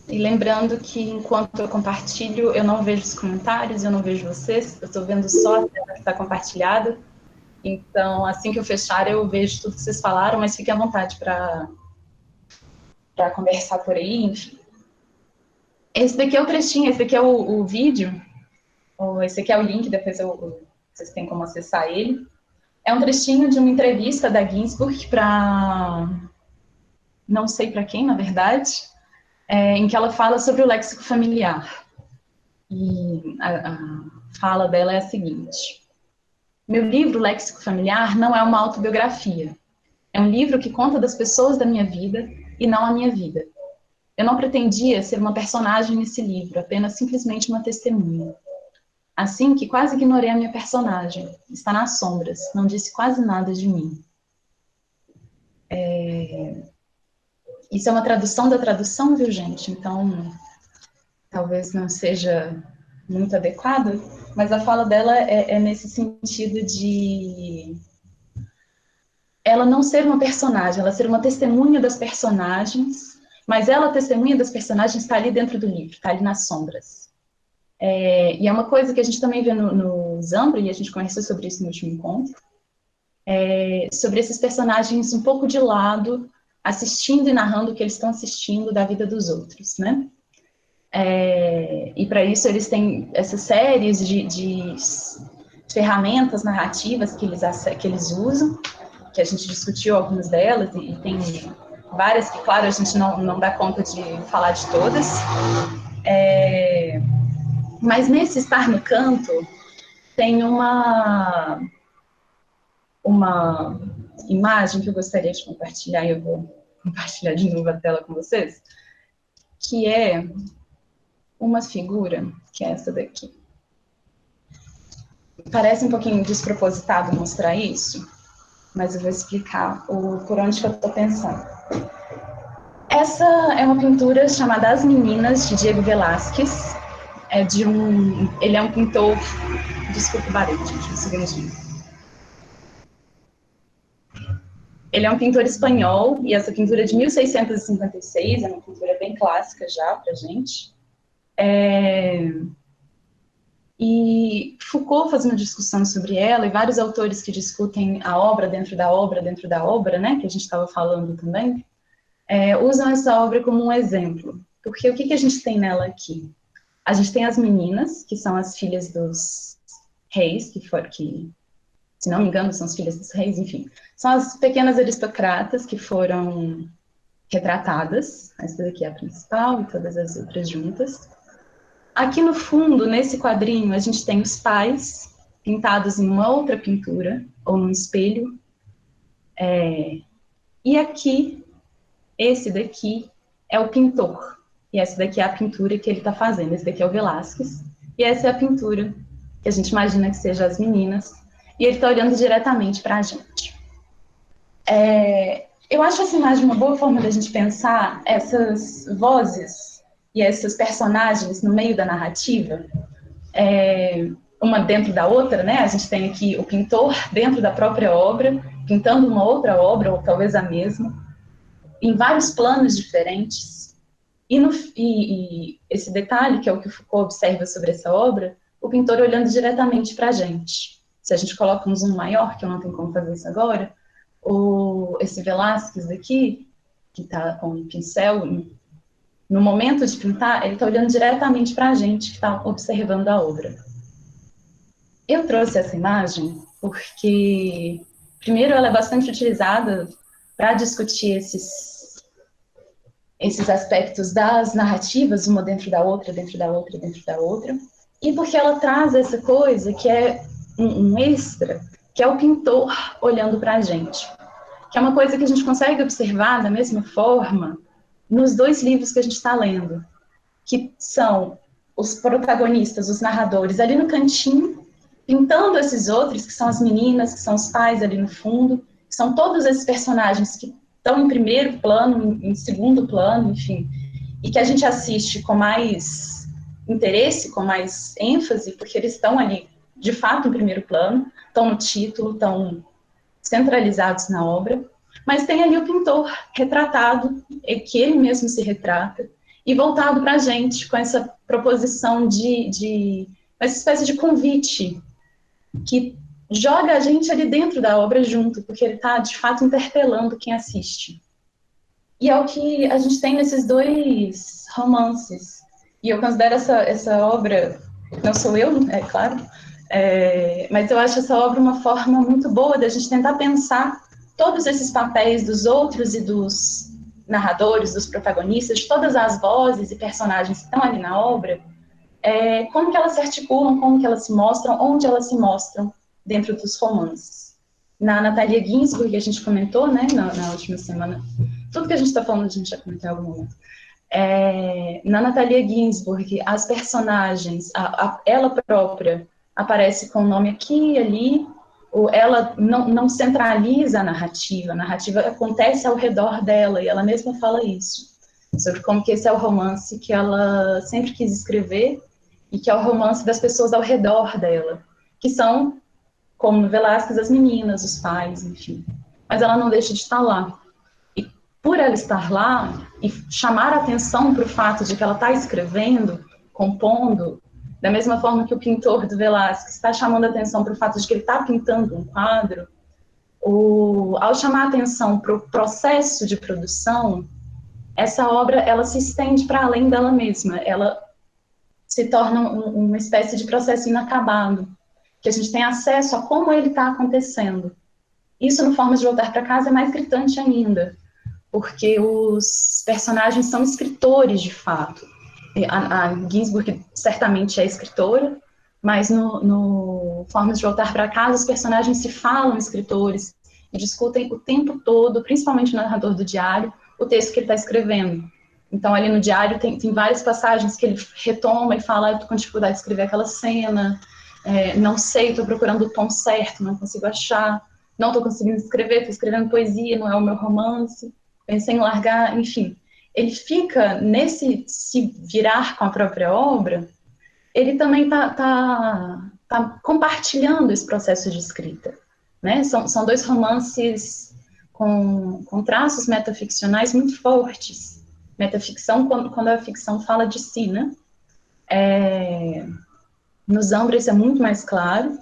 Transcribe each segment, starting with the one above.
E lembrando que enquanto eu compartilho, eu não vejo os comentários, eu não vejo vocês, eu estou vendo só a tela que está compartilhada. Então, assim que eu fechar, eu vejo tudo que vocês falaram, mas fiquem à vontade para conversar por aí, enfim. Esse daqui é o trechinho, esse daqui é o vídeo, esse aqui é o link, depois vocês têm como acessar ele. É um trechinho de uma entrevista da Ginsburg para... não sei para quem, na verdade, em que ela fala sobre o léxico familiar. E a fala dela é a seguinte: meu livro, Léxico Familiar, não é uma autobiografia. É um livro que conta das pessoas da minha vida e não a minha vida. Eu não pretendia ser uma personagem nesse livro, apenas simplesmente uma testemunha. Assim que quase ignorei a minha personagem. Está nas sombras, não disse quase nada de mim. Isso é uma tradução da tradução, viu, gente? Então, talvez não seja muito adequado, mas a fala dela é nesse sentido de ela não ser uma personagem, ela ser uma testemunha das personagens, mas ela, testemunha das personagens, está ali dentro do livro, está ali nas sombras. E é uma coisa que a gente também vê no Zambra, e a gente conversou sobre isso no último encontro, sobre esses personagens um pouco de lado, assistindo e narrando o que eles estão assistindo da vida dos outros, né? E para isso eles têm essas séries de ferramentas narrativas que eles usam, que a gente discutiu algumas delas, e tem várias que, claro, a gente não dá conta de falar de todas. Mas nesse estar no canto, tem uma imagem que eu gostaria de compartilhar, e eu vou compartilhar de novo a tela com vocês, que é uma figura, que é essa daqui. Parece um pouquinho despropositado mostrar isso, mas eu vou explicar por onde que eu estou pensando. Essa é uma pintura chamada As Meninas, de Diego Velázquez. Ele é um pintor... Desculpa o barulho, gente, um segundinho. Ele é um pintor espanhol, e essa pintura é de 1656, é uma pintura bem clássica já pra gente. E Foucault faz uma discussão sobre ela, e vários autores que discutem a obra dentro da obra, né, que a gente estava falando também, usam essa obra como um exemplo. Porque o que a gente tem nela aqui? A gente tem as meninas, que são as filhas dos reis, que se não me engano, são as filhas dos reis, enfim. São as pequenas aristocratas que foram retratadas. Essa daqui é a principal e todas as outras juntas. Aqui no fundo, nesse quadrinho, a gente tem os pais pintados em uma outra pintura, ou num espelho. E aqui, esse daqui é o pintor. E essa daqui é a pintura que ele está fazendo. Esse daqui é o Velázquez. E essa é a pintura que a gente imagina que seja as meninas. E ele está olhando diretamente para a gente. Eu acho essa imagem uma boa forma da gente pensar essas vozes e essas personagens no meio da narrativa, uma dentro da outra, né? A gente tem aqui o pintor dentro da própria obra, pintando uma outra obra, ou talvez a mesma, em vários planos diferentes. E esse detalhe, que é o que o Foucault observa sobre essa obra, o pintor olhando diretamente para a gente. Se a gente coloca um zoom maior, que eu não tenho como fazer isso agora, esse Velázquez aqui, que está com o pincel, no momento de pintar, ele está olhando diretamente para a gente, que está observando a obra. Eu trouxe essa imagem porque, primeiro, ela é bastante utilizada para discutir esses aspectos das narrativas, uma dentro da outra, dentro da outra, dentro da outra, e porque ela traz essa coisa que é um extra, que é o pintor olhando para a gente, que é uma coisa que a gente consegue observar da mesma forma nos dois livros que a gente está lendo, que são os protagonistas, os narradores, ali no cantinho, pintando esses outros, que são as meninas, que são os pais ali no fundo, que são todos esses personagens que estão em primeiro plano, em segundo plano, enfim, e que a gente assiste com mais interesse, com mais ênfase, porque eles estão ali, de fato, em primeiro plano, estão no título, estão centralizados na obra. Mas tem ali o pintor retratado, que ele mesmo se retrata, e voltado para a gente com essa proposição de essa espécie de convite que joga a gente ali dentro da obra junto, porque ele está, de fato, interpelando quem assiste. E é o que a gente tem nesses dois romances. E eu considero essa obra, não sou eu, é claro, mas eu acho essa obra uma forma muito boa da gente tentar pensar todos esses papéis dos outros e dos narradores, dos protagonistas, de todas as vozes e personagens que estão ali na obra, como que elas se articulam, como que elas se mostram, onde elas se mostram dentro dos romances. Na Natalia Ginzburg, que a gente comentou, né, na última semana, tudo que a gente está falando, a gente já comentou em algum momento. Na Natalia Ginzburg, as personagens, ela própria aparece com o nome aqui e ali, ela não centraliza a narrativa acontece ao redor dela, e ela mesma fala isso, sobre como que esse é o romance que ela sempre quis escrever, e que é o romance das pessoas ao redor dela, que são, como no Velázquez, as meninas, os pais, enfim. Mas ela não deixa de estar lá. E por ela estar lá, e chamar a atenção para o fato de que ela está escrevendo, compondo, da mesma forma que o pintor do Velázquez está chamando a atenção para o fato de que ele está pintando um quadro, ao chamar a atenção para o processo de produção, essa obra ela se estende para além dela mesma, ela se torna uma espécie de processo inacabado, que a gente tem acesso a como ele está acontecendo. Isso, no Formas de Voltar para Casa, é mais gritante ainda, porque os personagens são escritores, de fato. A Ginzburg certamente é escritora, mas no Formas de Voltar para Casa, os personagens se falam escritores e discutem o tempo todo, principalmente o narrador do diário, o texto que ele está escrevendo. Então, ali no diário, tem várias passagens que ele retoma e fala, eu estou com dificuldade de escrever aquela cena, não sei, estou procurando o tom certo, não consigo achar, não estou conseguindo escrever, estou escrevendo poesia, não é o meu romance, pensei em largar, enfim. Ele fica, nesse se virar com a própria obra, ele também tá compartilhando esse processo de escrita, né? São dois romances com traços metaficcionais muito fortes. Metaficção, quando a ficção fala de si, né? No Zambra isso é muito mais claro,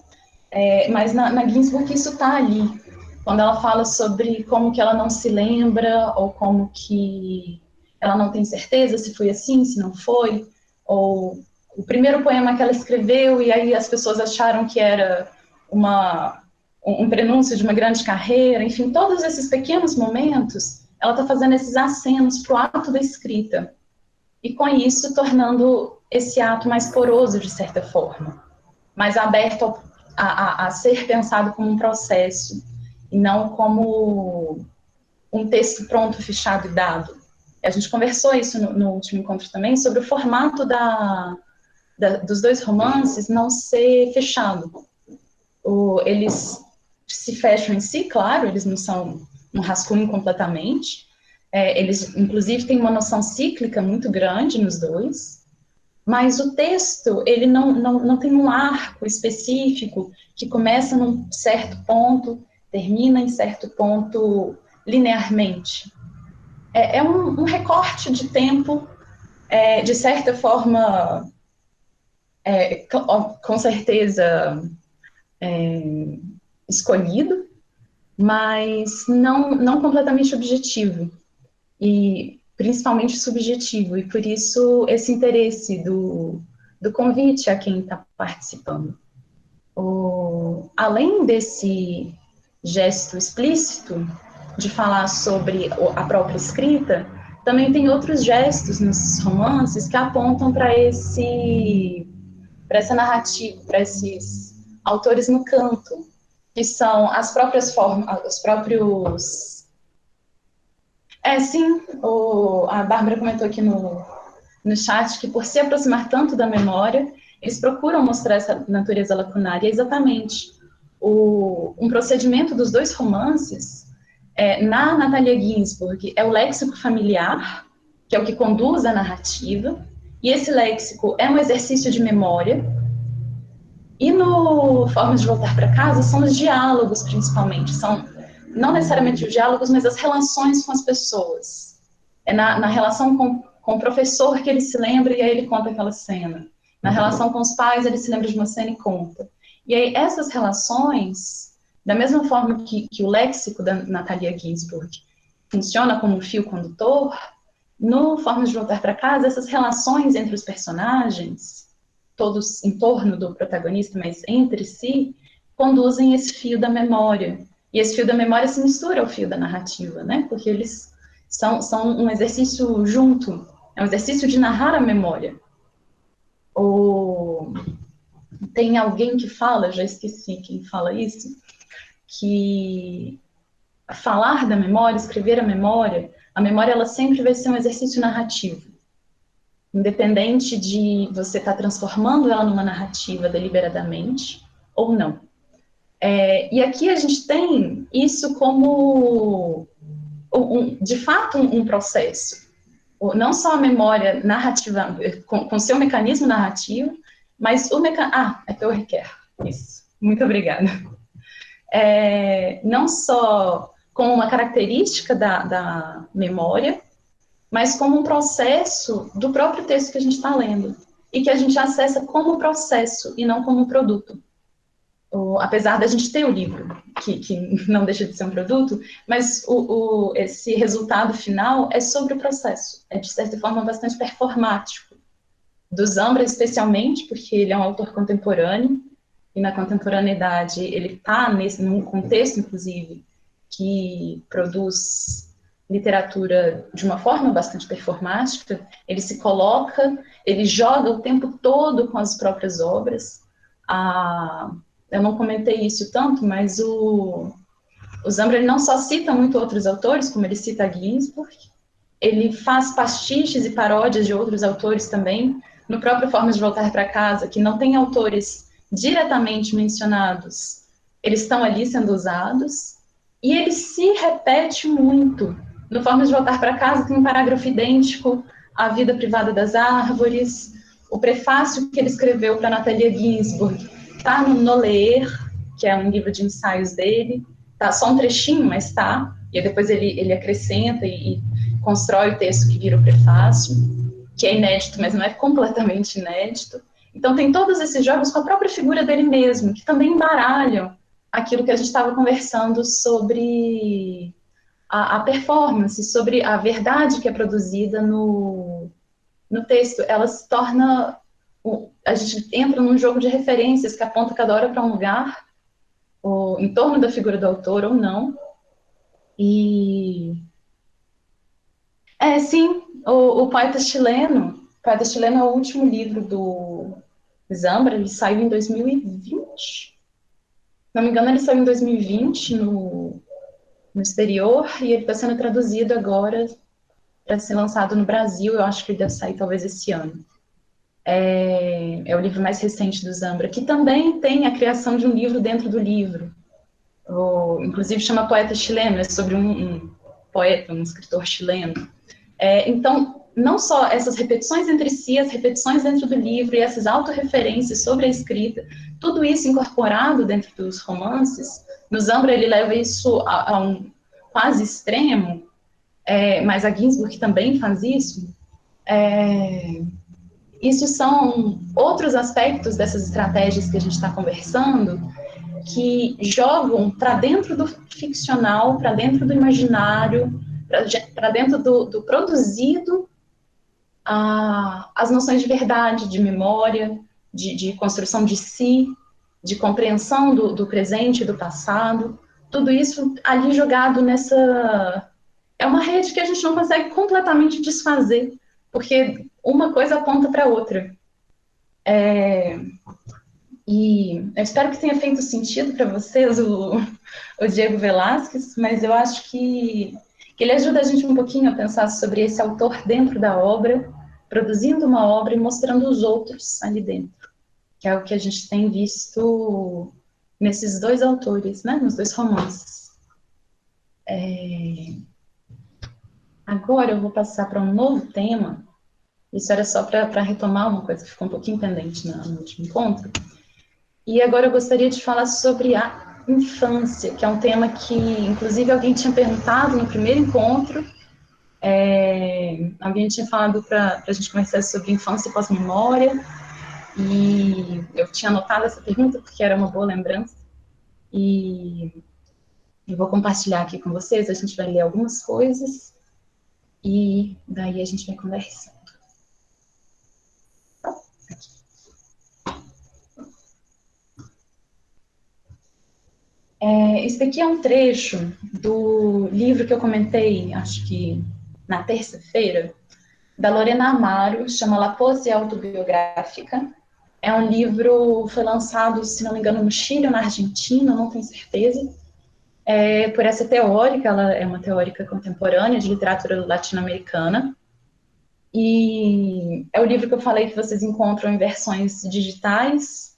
mas na Ginzburg isso está ali. Quando ela fala sobre como que ela não se lembra, ou como que ela não tem certeza se foi assim, se não foi, ou o primeiro poema que ela escreveu e aí as pessoas acharam que era um prenúncio de uma grande carreira, enfim, todos esses pequenos momentos, ela está fazendo esses acenos para o ato da escrita, e com isso tornando esse ato mais poroso, de certa forma, mais aberto a ser pensado como um processo, e não como um texto pronto, fechado e dado. A gente conversou isso no último encontro também, sobre o formato dos dois romances não ser fechado. Eles se fecham em si, claro, eles não são um rascunho completamente, eles, inclusive, têm uma noção cíclica muito grande nos dois, mas o texto, ele não tem um arco específico que começa num certo ponto, termina em certo ponto linearmente. É um recorte de tempo, de certa forma, com certeza escolhido, mas não completamente objetivo, e principalmente subjetivo, e por isso esse interesse do convite a quem está participando. Além desse gesto explícito de falar sobre a própria escrita, também tem outros gestos nos romances que apontam para essa narrativa, para esses autores no canto, que são as próprias formas, os próprios... sim, a Bárbara comentou aqui no chat que, por se aproximar tanto da memória, eles procuram mostrar essa natureza lacunária. Exatamente. Um procedimento dos dois romances, na Natalia Ginzburg, é o léxico familiar, que é o que conduz a narrativa, e esse léxico é um exercício de memória, e no Formas de Voltar para Casa são os diálogos, principalmente, são não necessariamente os diálogos, mas as relações com as pessoas. É na relação com o professor que ele se lembra e aí ele conta aquela cena. Na relação com os pais, ele se lembra de uma cena e conta. E aí essas relações, da mesma forma que o léxico da Natalia Ginzburg funciona como um fio condutor, no Formas de Voltar para Casa, essas relações entre os personagens, todos em torno do protagonista, mas entre si, conduzem esse fio da memória. E esse fio da memória se mistura ao fio da narrativa, né? Porque eles são um exercício junto, é um exercício de narrar a memória. Ou tem alguém que fala, já esqueci quem fala isso, que falar da memória, escrever a memória ela sempre vai ser um exercício narrativo. Independente de você estar transformando ela numa narrativa deliberadamente ou não. E aqui a gente tem isso como, de fato, um processo. Não só a memória narrativa, com seu mecanismo narrativo, mas o mecanismo... é que eu requer. Isso. Muito obrigada. Não só como uma característica da memória, mas como um processo do próprio texto que a gente está lendo, e que a gente acessa como processo e não como produto. Apesar da gente ter o livro, que não deixa de ser um produto, mas esse resultado final é sobre o processo, é de certa forma bastante performático. Do Zambra especialmente, porque ele é um autor contemporâneo, e na contemporaneidade ele está num contexto, inclusive, que produz literatura de uma forma bastante performática, ele se coloca, ele joga o tempo todo com as próprias obras. Eu não comentei isso tanto, mas o Zambra ele não só cita muito outros autores, como ele cita Ginsburg, ele faz pastiches e paródias de outros autores também, no próprio Formas de Voltar para Casa, que não tem autores diretamente mencionados, eles estão ali sendo usados, e ele se repete muito. No Formas de Voltar para Casa tem um parágrafo idêntico à Vida Privada das Árvores, o prefácio que ele escreveu para Natalia Ginzburg está no Noler, que é um livro de ensaios dele, tá só um trechinho, mas tá, e depois ele acrescenta e constrói o texto que vira o prefácio, que é inédito, mas não é completamente inédito. Então tem todos esses jogos com a própria figura dele mesmo, que também embaralham aquilo que a gente estava conversando sobre a performance, sobre a verdade que é produzida no texto. Ela se torna... A gente entra num jogo de referências que aponta cada hora para um lugar, ou em torno da figura do autor ou não. E... sim, o Poeta Chileno. O Poeta Chileno é o último livro do Zambra, ele saiu em 2020. Se não me engano, ele saiu em 2020 no exterior, e ele está sendo traduzido agora para ser lançado no Brasil. Eu acho que ele deve sair talvez esse ano. É o livro mais recente do Zambra, que também tem a criação de um livro dentro do livro. Inclusive chama Poeta Chileno, é sobre um poeta, um escritor chileno. Então, não só essas repetições entre si, as repetições dentro do livro e essas autorreferências sobre a escrita, tudo isso incorporado dentro dos romances. No Zambra ele leva isso a um quase extremo, mas a Ginsburg também faz isso. Isso são outros aspectos dessas estratégias que a gente está conversando, que jogam para dentro do ficcional, para dentro do imaginário, para dentro do produzido, as noções de verdade, de memória, de construção de si, de compreensão do presente e do passado. Tudo isso ali jogado nessa... É uma rede que a gente não consegue completamente desfazer, porque uma coisa aponta para a outra. E eu espero que tenha feito sentido para vocês o Diego Velázquez, mas eu acho que ele ajuda a gente um pouquinho a pensar sobre esse autor dentro da obra, produzindo uma obra e mostrando os outros ali dentro, que é o que a gente tem visto nesses dois autores, né, nos dois romances. Agora eu vou passar para um novo tema. Isso era só para retomar uma coisa que ficou um pouquinho pendente no último encontro. E agora eu gostaria de falar sobre a infância, que é um tema que, inclusive, alguém tinha perguntado no primeiro encontro, alguém tinha falado para a gente conversar sobre infância e pós-memória, e eu tinha anotado essa pergunta porque era uma boa lembrança, e eu vou compartilhar aqui com vocês, a gente vai ler algumas coisas, e daí a gente vai conversando. Esse daqui é um trecho do livro que eu comentei, acho que na terça-feira, da Lorena Amaro, chama La Pose Autobiográfica. É um livro, foi lançado, se não me engano, no Chile ou na Argentina, não tenho certeza, por essa teórica, ela é uma teórica contemporânea de literatura latino-americana, e é o livro que eu falei que vocês encontram em versões digitais,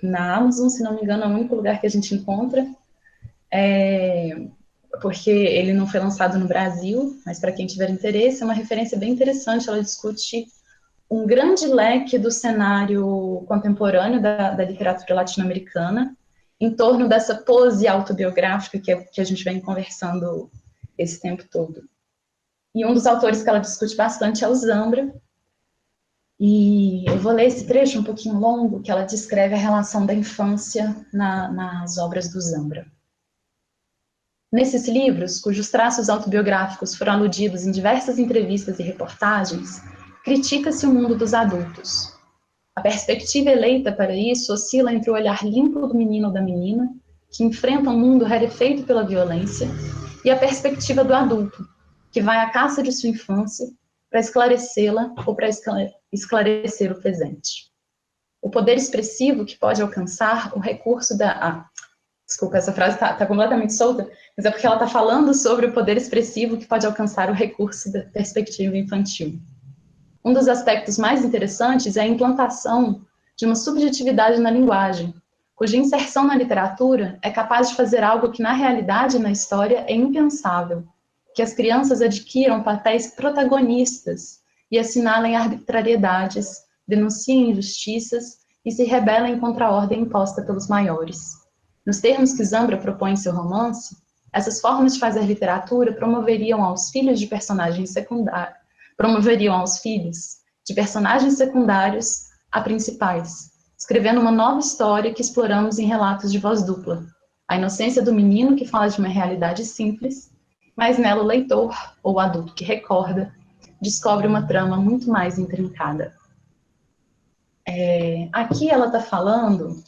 na Amazon, se não me engano, é o único lugar que a gente encontra, porque ele não foi lançado no Brasil, mas para quem tiver interesse, é uma referência bem interessante, ela discute um grande leque do cenário contemporâneo da literatura latino-americana, em torno dessa pose autobiográfica que a gente vem conversando esse tempo todo. E um dos autores que ela discute bastante é o Zambra, e eu vou ler esse trecho um pouquinho longo, que ela descreve a relação da infância nas obras do Zambra. Nesses livros, cujos traços autobiográficos foram aludidos em diversas entrevistas e reportagens, critica-se o mundo dos adultos. A perspectiva eleita para isso oscila entre o olhar limpo do menino ou da menina, que enfrenta um mundo rarefeito pela violência, e a perspectiva do adulto, que vai à caça de sua infância para esclarecê-la ou para esclarecer o presente. O poder expressivo que pode alcançar o recurso da... desculpa, essa frase está completamente solta, mas é porque ela está falando sobre o poder expressivo que pode alcançar o recurso da perspectiva infantil. Um dos aspectos mais interessantes é a implantação de uma subjetividade na linguagem, cuja inserção na literatura é capaz de fazer algo que na realidade e na história é impensável, que as crianças adquiram papéis protagonistas e assinalem arbitrariedades, denunciem injustiças e se rebelem contra a ordem imposta pelos maiores. Nos termos que Zambra propõe em seu romance, essas formas de fazer literatura promoveriam aos filhos de personagens secundários a principais, escrevendo uma nova história que exploramos em relatos de voz dupla. A inocência do menino que fala de uma realidade simples, mas nela o leitor, ou o adulto que recorda, descobre uma trama muito mais intrincada. Aqui ela está falando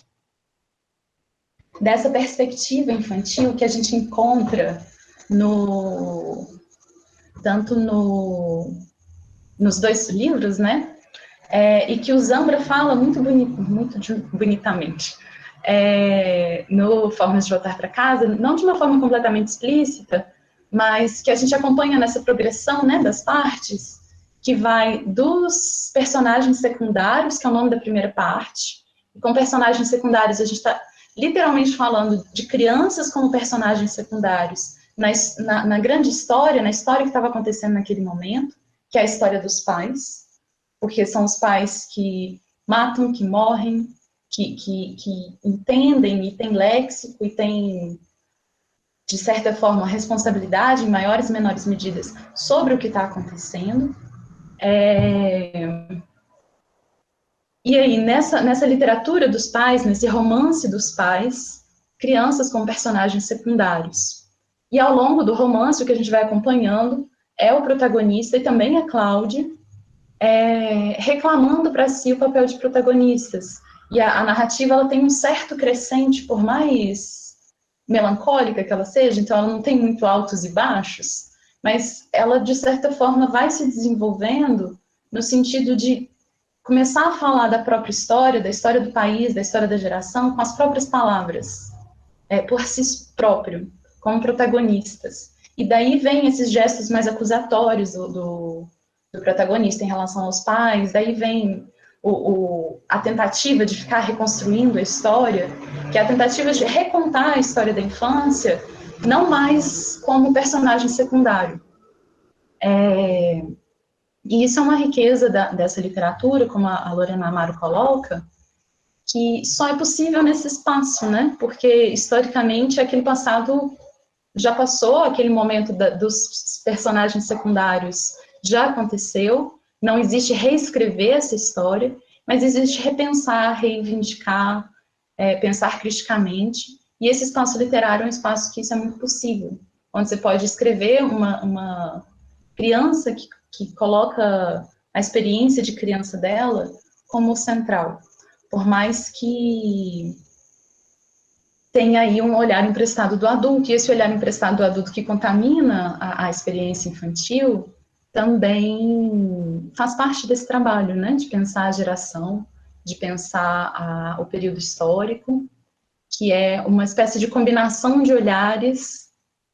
dessa perspectiva infantil que a gente encontra tanto nos dois livros, né? E que o Zambra fala muito bonitamente. No Formas de Voltar para Casa, não de uma forma completamente explícita, mas que a gente acompanha nessa progressão, né, das partes, que vai dos personagens secundários, que é o nome da primeira parte, e com personagens secundários a gente está literalmente falando de crianças como personagens secundários na grande história, na história que estava acontecendo naquele momento, que é a história dos pais, porque são os pais que matam, que morrem, que entendem e têm léxico e têm, de certa forma, responsabilidade em maiores e menores medidas sobre o que está acontecendo. E aí, nessa literatura dos pais, nesse romance dos pais, crianças como personagens secundários. E ao longo do romance, o que a gente vai acompanhando é o protagonista e também a Cláudia, reclamando para si o papel de protagonistas. E a narrativa ela tem um certo crescente, por mais melancólica que ela seja, então ela não tem muito altos e baixos, mas ela, de certa forma, vai se desenvolvendo no sentido de começar a falar da própria história, da história do país, da história da geração, com as próprias palavras, por si próprio, como protagonistas. E daí vem esses gestos mais acusatórios do protagonista em relação aos pais, daí vem a tentativa de ficar reconstruindo a história, que é a tentativa de recontar a história da infância, não mais como personagem secundário. E isso é uma riqueza dessa literatura, como a Lorena Amaro coloca, que só é possível nesse espaço, né? Porque, historicamente, aquele passado já passou, aquele momento dos personagens secundários já aconteceu, não existe reescrever essa história, mas existe repensar, reivindicar, pensar criticamente, e esse espaço literário é um espaço que isso é muito possível, onde você pode escrever uma criança que coloca a experiência de criança dela como central, por mais que tenha aí um olhar emprestado do adulto, e esse olhar emprestado do adulto que contamina a experiência infantil também faz parte desse trabalho, né, de pensar a geração, de pensar o período histórico, que é uma espécie de combinação de olhares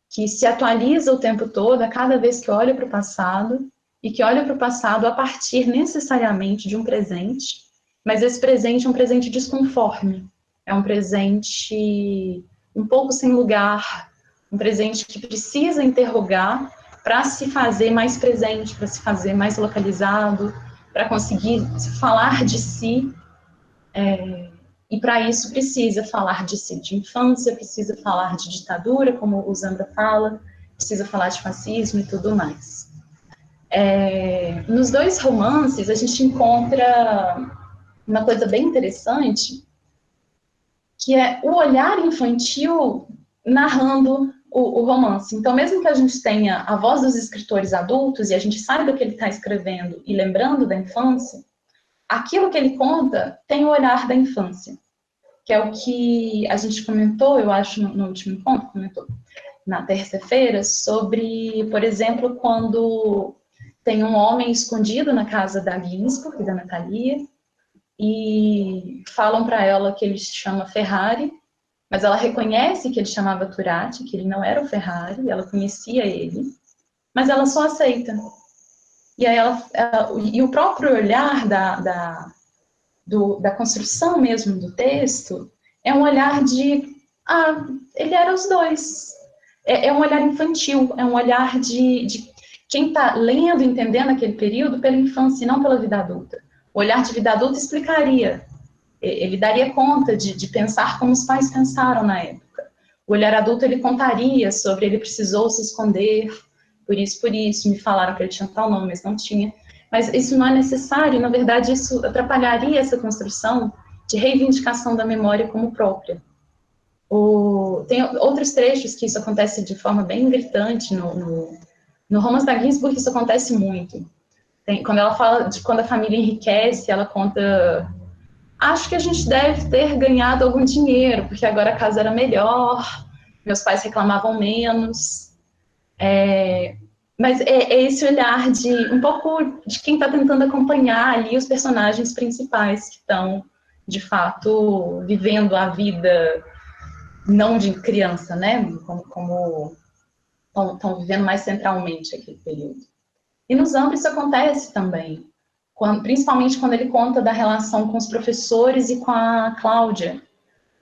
que se atualiza o tempo todo, a cada vez que olha para o passado, e que olha para o passado a partir necessariamente de um presente, mas esse presente é um presente desconforme, é um presente um pouco sem lugar, um presente que precisa interrogar para se fazer mais presente, para se fazer mais localizado, para conseguir falar de si, e para isso precisa falar de si, de infância, precisa falar de ditadura, como o Zambra fala, precisa falar de fascismo e tudo mais. Nos dois romances, a gente encontra uma coisa bem interessante, que é o olhar infantil narrando o romance. Então, mesmo que a gente tenha a voz dos escritores adultos e a gente saiba que ele está escrevendo e lembrando da infância, aquilo que ele conta tem o olhar da infância, que é o que a gente comentou, eu acho, no último encontro, comentou na terça-feira, sobre, por exemplo, quando tem um homem escondido na casa da Ginsburg, da Natalia, e falam para ela que ele se chama Ferrari, mas ela reconhece que ele chamava Turati, que ele não era o Ferrari, ela conhecia ele, mas ela só aceita. E aí e o próprio olhar da construção mesmo do texto é um olhar de, ele era os dois. É um olhar infantil, é um olhar de quem está lendo, entendendo aquele período pela infância e não pela vida adulta. O olhar de vida adulta explicaria, ele daria conta de pensar como os pais pensaram na época. O olhar adulto, ele contaria sobre ele precisou se esconder, por isso, me falaram que ele tinha tal nome, mas não tinha. Mas isso não é necessário, na verdade, isso atrapalharia essa construção de reivindicação da memória como própria. Tem outros trechos que isso acontece de forma bem gritante no romance da Ginsburg, isso acontece muito. Quando ela fala de quando a família enriquece, ela conta: acho que a gente deve ter ganhado algum dinheiro, porque agora a casa era melhor, meus pais reclamavam menos. Mas é esse olhar de um pouco de quem está tentando acompanhar ali os personagens principais que estão, de fato, vivendo a vida não de criança, né? Como estão vivendo mais centralmente aquele período. E nos Zambra isso acontece também, principalmente quando ele conta da relação com os professores e com a Cláudia.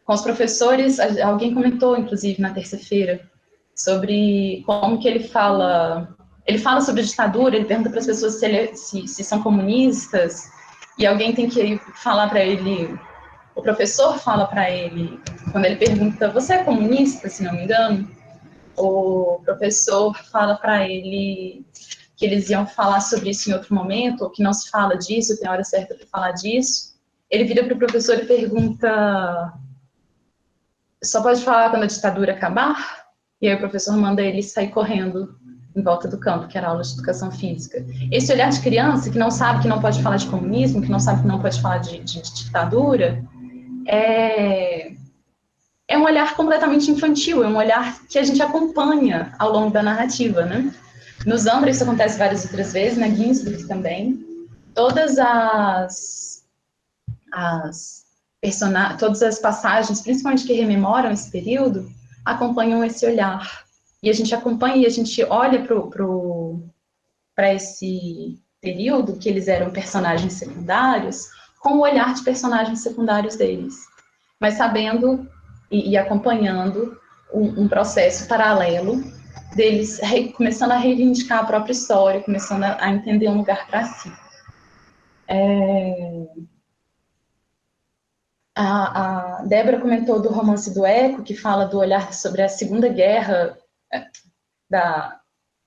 Com os professores, alguém comentou, inclusive, na terça-feira, sobre como que ele fala sobre a ditadura, ele pergunta para as pessoas se são comunistas, e alguém tem que falar para ele, o professor fala para ele, quando ele pergunta, você é comunista, se não me engano? O professor fala para ele que eles iam falar sobre isso em outro momento, ou que não se fala disso, tem a hora certa para falar disso. Ele vira para o professor e pergunta, só pode falar quando a ditadura acabar? E aí o professor manda ele sair correndo em volta do campo, que era aula de educação física. Esse olhar de criança que não sabe que não pode falar de comunismo, que não sabe que não pode falar de ditadura, é um olhar completamente infantil, é um olhar que a gente acompanha ao longo da narrativa, né? No Zambra isso acontece várias outras vezes, na Ginsburg também. Todas as passagens, principalmente que rememoram esse período, acompanham esse olhar. E a gente acompanha e a gente olha para esse período, que eles eram personagens secundários, com o olhar de personagens secundários deles. Mas sabendo e acompanhando um processo paralelo deles começando a reivindicar a própria história, começando a entender um lugar para si. A Débora comentou do romance do Eco, que fala do olhar sobre a Segunda Guerra,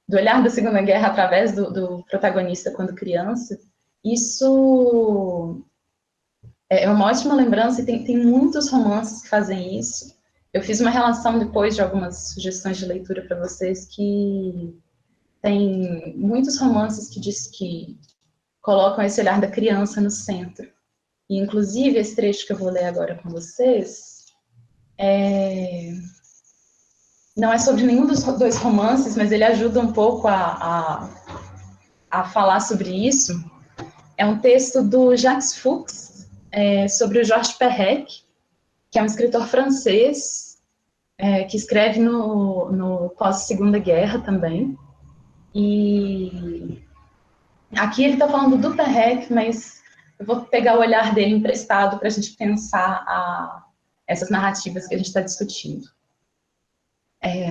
do olhar da Segunda Guerra através do protagonista quando criança. Isso é uma ótima lembrança, e tem muitos romances que fazem isso. Eu fiz uma relação depois de algumas sugestões de leitura para vocês, que tem muitos romances que colocam esse olhar da criança no centro. E, inclusive, esse trecho que eu vou ler agora com vocês não é sobre nenhum dos dois romances, mas ele ajuda um pouco a falar sobre isso. É um texto do Jacques Fuchs, sobre o Georges Perec, que é um escritor francês, que escreve no pós-Segunda Guerra também. E aqui ele está falando do Perec, mas eu vou pegar o olhar dele emprestado para a gente pensar essas narrativas que a gente está discutindo.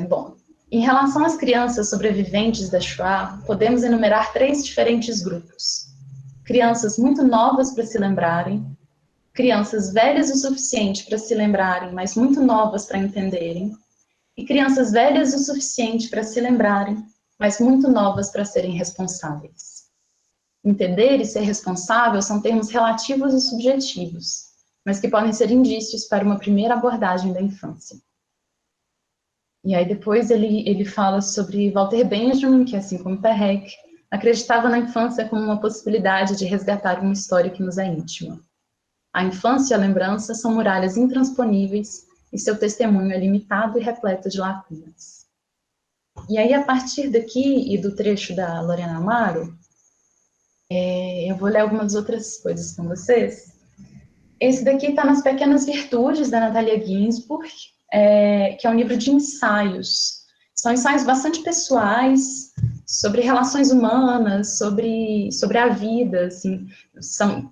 Bom, em relação às crianças sobreviventes da Shoah, podemos enumerar 3 diferentes grupos. Crianças muito novas para se lembrarem, crianças velhas o suficiente para se lembrarem, mas muito novas para entenderem, e crianças velhas o suficiente para se lembrarem, mas muito novas para serem responsáveis. Entender e ser responsável são termos relativos e subjetivos, mas que podem ser indícios para uma primeira abordagem da infância. E aí depois ele fala sobre Walter Benjamin, que assim como Perec, acreditava na infância como uma possibilidade de resgatar uma história que nos é íntima. A infância e a lembrança são muralhas intransponíveis e seu testemunho é limitado e repleto de lacunas. E aí, a partir daqui e do trecho da Lorena Amaro, eu vou ler algumas outras coisas com vocês. Esse daqui está nas Pequenas Virtudes, da Natalia Ginsburg, que é um livro de ensaios. São ensaios bastante pessoais, sobre relações humanas, sobre a vida, assim.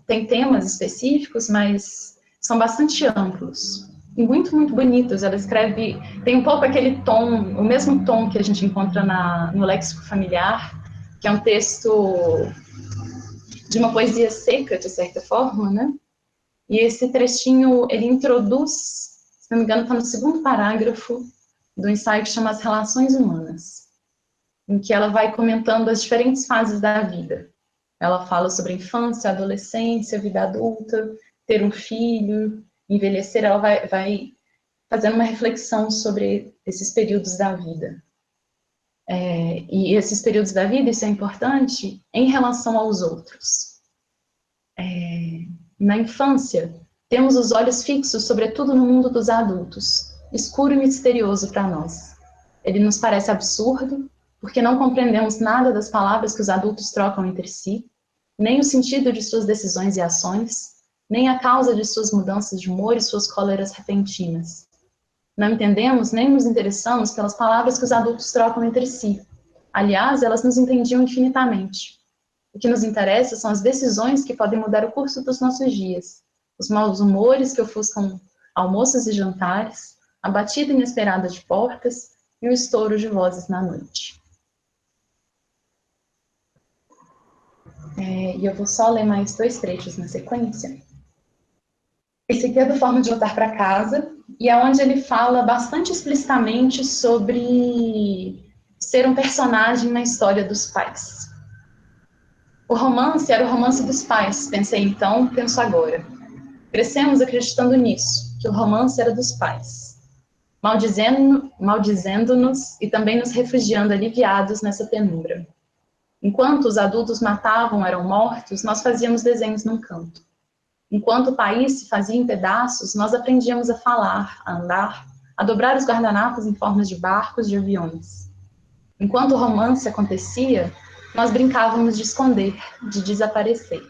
Tem temas específicos, mas são bastante amplos. E muito, muito bonitos. Ela escreve, tem um pouco aquele tom, o mesmo tom que a gente encontra no Léxico Familiar, que é um texto de uma poesia seca, de certa forma, né? E esse trechinho, ele introduz, se não me engano, está no 2º parágrafo do ensaio que chama As Relações Humanas, em que ela vai comentando as diferentes fases da vida. Ela fala sobre a infância, a adolescência, a vida adulta, ter um filho, envelhecer. Ela vai fazendo uma reflexão sobre esses períodos da vida. E esses períodos da vida, isso é importante, em relação aos outros. Na infância, temos os olhos fixos, sobretudo no mundo dos adultos, escuro e misterioso para nós. Ele nos parece absurdo, porque não compreendemos nada das palavras que os adultos trocam entre si, nem o sentido de suas decisões e ações, nem a causa de suas mudanças de humor e suas cóleras repentinas. Não entendemos nem nos interessamos pelas palavras que os adultos trocam entre si. Aliás, elas nos entendiam infinitamente. O que nos interessa são as decisões que podem mudar o curso dos nossos dias, os maus humores que ofuscam almoços e jantares, a batida inesperada de portas e o estouro de vozes na noite. E eu vou só ler mais 2 trechos na sequência. Esse aqui é do Forma de Voltar para Casa, e é onde ele fala bastante explicitamente sobre ser um personagem na história dos pais. O romance era o romance dos pais, pensei então, penso agora. Crescemos acreditando nisso, que o romance era dos pais, maldizendo-nos e também nos refugiando aliviados nessa penumbra. Enquanto os adultos matavam, eram mortos, nós fazíamos desenhos num canto. Enquanto o país se fazia em pedaços, nós aprendíamos a falar, a andar, a dobrar os guardanapos em formas de barcos, de aviões. Enquanto o romance acontecia, nós brincávamos de esconder, de desaparecer.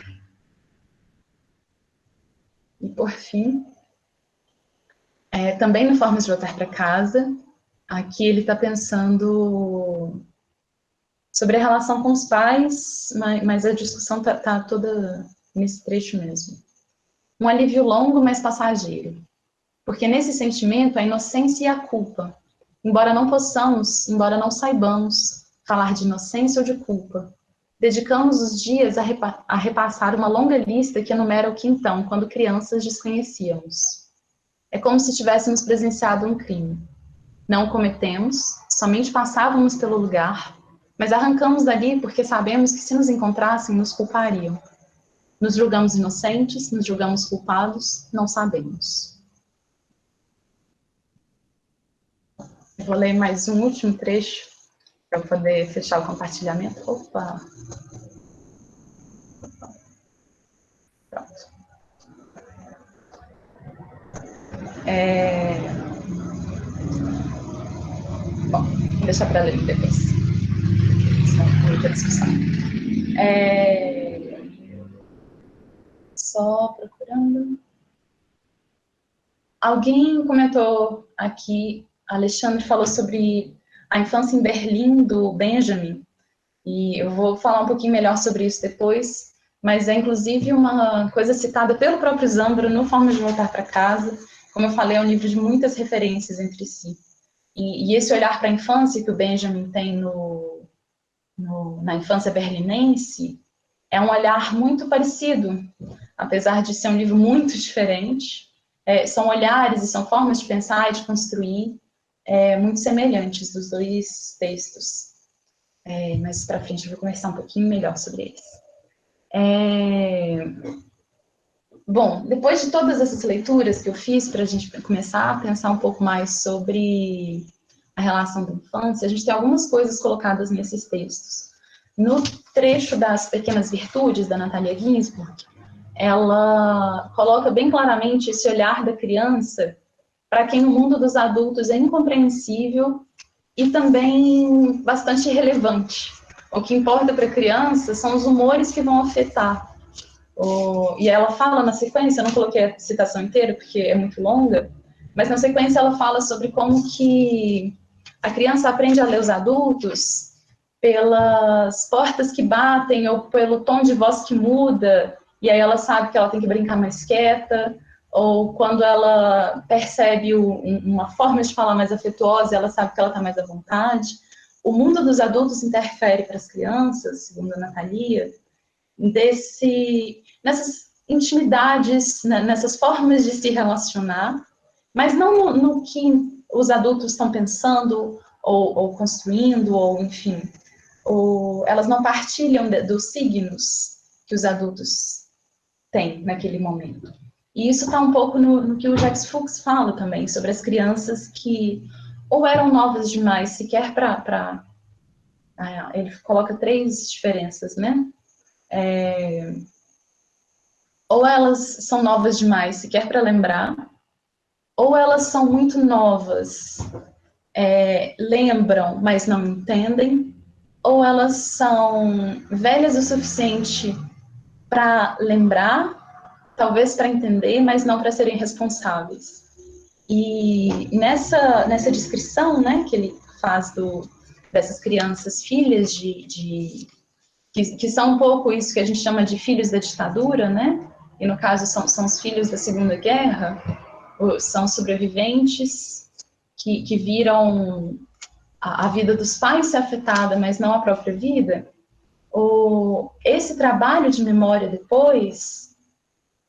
E, por fim, também no Formas de Voltar para Casa, aqui ele está pensando sobre a relação com os pais, mas a discussão está toda nesse trecho mesmo. Um alívio longo, mas passageiro. Porque nesse sentimento, a inocência e a culpa, embora não possamos, embora não saibamos falar de inocência ou de culpa, dedicamos os dias a repassar uma longa lista que enumera o que então, quando crianças, desconhecíamos. É como se tivéssemos presenciado um crime. Não o cometemos, somente passávamos pelo lugar, mas arrancamos dali porque sabemos que se nos encontrassem, nos culpariam. Nos julgamos inocentes, nos julgamos culpados, não sabemos. Eu vou ler mais um último trecho para poder fechar o compartilhamento. Opa! Pronto. Bom, vou deixar para ler depois. Senão muita discussão. Só procurando. Alguém comentou aqui, Alexandre falou sobre a infância em Berlim do Benjamin, e eu vou falar um pouquinho melhor sobre isso depois, mas é inclusive uma coisa citada pelo próprio Zambra no Forma de Voltar para Casa. Como eu falei, é um livro de muitas referências entre si. E esse olhar para a infância que o Benjamin tem na infância berlinense é um olhar muito parecido, apesar de ser um livro muito diferente. São olhares e são formas de pensar e de construir muito semelhantes dos dois textos. Mais para frente eu vou conversar um pouquinho melhor sobre eles. Bom, depois de todas essas leituras que eu fiz para a gente começar a pensar um pouco mais sobre a relação da infância, a gente tem algumas coisas colocadas nesses textos. No trecho das Pequenas Virtudes, da Natalia Ginsburg, ela coloca bem claramente esse olhar da criança para quem o mundo dos adultos é incompreensível e também bastante irrelevante. O que importa para a criança são os humores que vão afetar. E ela fala na sequência, eu não coloquei a citação inteira porque é muito longa, mas na sequência ela fala sobre como que a criança aprende a ler os adultos pelas portas que batem ou pelo tom de voz que muda, e aí ela sabe que ela tem que brincar mais quieta, ou quando ela percebe uma forma de falar mais afetuosa, ela sabe que ela está mais à vontade. O mundo dos adultos interfere para as crianças, segundo a Natalia, nessas intimidades, nessas formas de se relacionar, mas não no que os adultos estão pensando ou construindo, ou enfim, elas não partilham dos signos que os adultos têm naquele momento. E isso está um pouco no que o Jacques Fuchs fala também, sobre as crianças que ou eram novas demais, sequer para... ele coloca 3 diferenças, né? Ou elas são novas demais, sequer para lembrar, ou elas são muito novas, lembram, mas não entendem, ou elas são velhas o suficiente para lembrar, talvez para entender, mas não para serem responsáveis. E nessa descrição, né, que ele faz dessas crianças filhas que são um pouco isso que a gente chama de filhos da ditadura, né? E no caso são os filhos da Segunda Guerra, são sobreviventes que viram a vida dos pais ser afetada, mas não a própria vida. Esse trabalho de memória depois,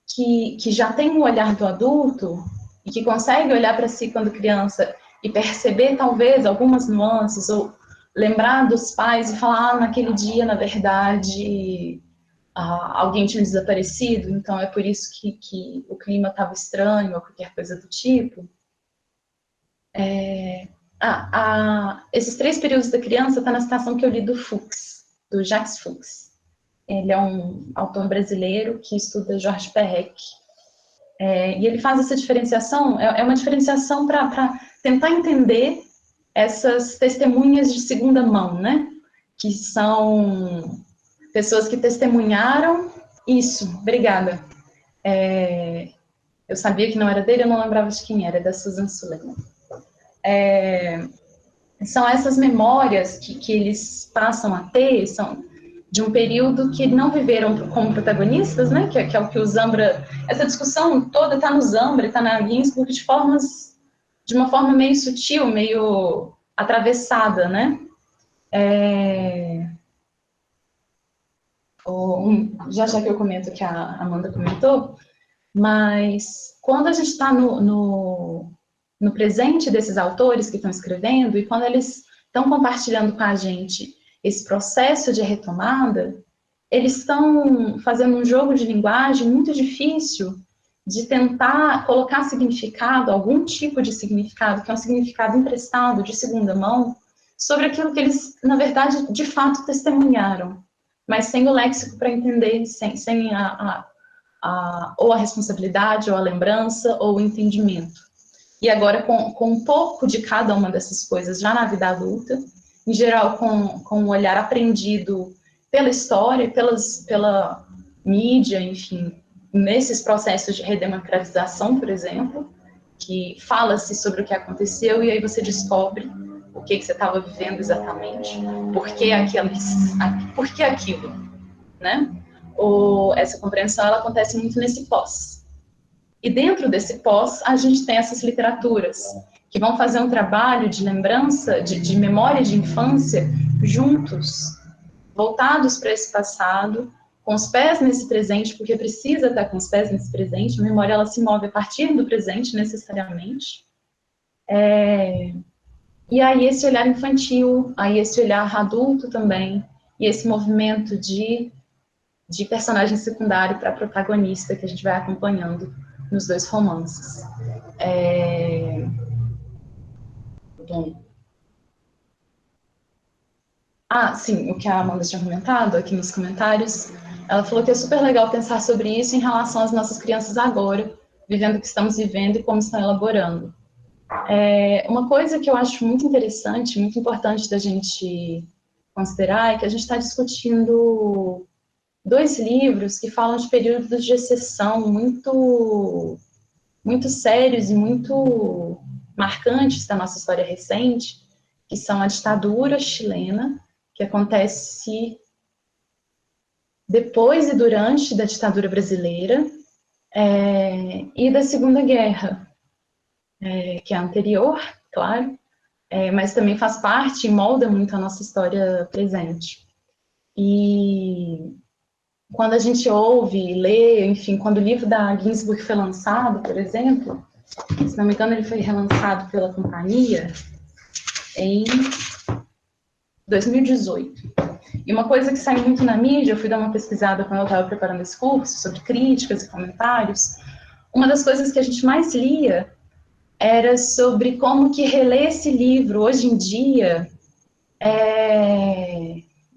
que já tem um olhar do adulto e que consegue olhar para si quando criança e perceber talvez algumas nuances ou lembrar dos pais e falar, naquele dia, na verdade, alguém tinha desaparecido, então é por isso que o clima estava estranho, ou qualquer coisa do tipo. Esses 3 períodos da criança está na citação que eu li do Fuchs, do Jacques Fuchs. Ele é um autor brasileiro que estuda Georges Perec. E ele faz essa diferenciação, é uma diferenciação para tentar entender essas testemunhas de segunda mão, né? Que são pessoas que testemunharam isso. Obrigada. Eu sabia que não era dele, eu não lembrava de quem era, da Susan Suleiman. São essas memórias que eles passam a ter, são de um período que não viveram como protagonistas, né? Que é o que o Zambra... Essa discussão toda está no Zambra, está na Ginsburg, de uma forma meio sutil, meio atravessada, né? já que eu comento o que a Amanda comentou, mas quando a gente está no presente desses autores que estão escrevendo, e quando eles estão compartilhando com a gente esse processo de retomada, eles estão fazendo um jogo de linguagem muito difícil de tentar colocar significado, algum tipo de significado, que é um significado emprestado, de segunda mão, sobre aquilo que eles, na verdade, de fato testemunharam, mas sem o léxico para entender, sem ou a responsabilidade, ou a lembrança, ou o entendimento. E agora, com um pouco de cada uma dessas coisas já na vida adulta, em geral com um olhar aprendido pela história, pela mídia, enfim, nesses processos de redemocratização, por exemplo, que fala-se sobre o que aconteceu e aí você descobre o que você estava vivendo exatamente, por que aquilo, né? Essa compreensão, ela acontece muito nesse pós. E dentro desse pós, a gente tem essas literaturas que vão fazer um trabalho de lembrança, de memória de infância, juntos, voltados para esse passado, com os pés nesse presente, porque precisa estar com os pés nesse presente, a memória ela se move a partir do presente, necessariamente. E aí esse olhar infantil, aí esse olhar adulto também, e esse movimento de personagem secundário para protagonista que a gente vai acompanhando nos dois romances. Bom. Sim, o que a Amanda tinha comentado aqui nos comentários, ela falou que é super legal pensar sobre isso em relação às nossas crianças agora, vivendo o que estamos vivendo e como estão elaborando. Uma coisa que eu acho muito interessante, muito importante da gente considerar, é que a gente está discutindo dois livros que falam de períodos de exceção muito, muito sérios e muito marcantes da nossa história recente, que são a ditadura chilena, que acontece depois e durante da ditadura brasileira, e da Segunda Guerra, que é a anterior, claro, mas também faz parte e molda muito a nossa história presente. E quando a gente ouve e lê, enfim, quando o livro da Ginsburg foi lançado, por exemplo, se não me engano, ele foi relançado pela companhia em 2018. E uma coisa que saiu muito na mídia, eu fui dar uma pesquisada quando eu estava preparando esse curso, sobre críticas e comentários, uma das coisas que a gente mais lia era sobre como que reler esse livro hoje em dia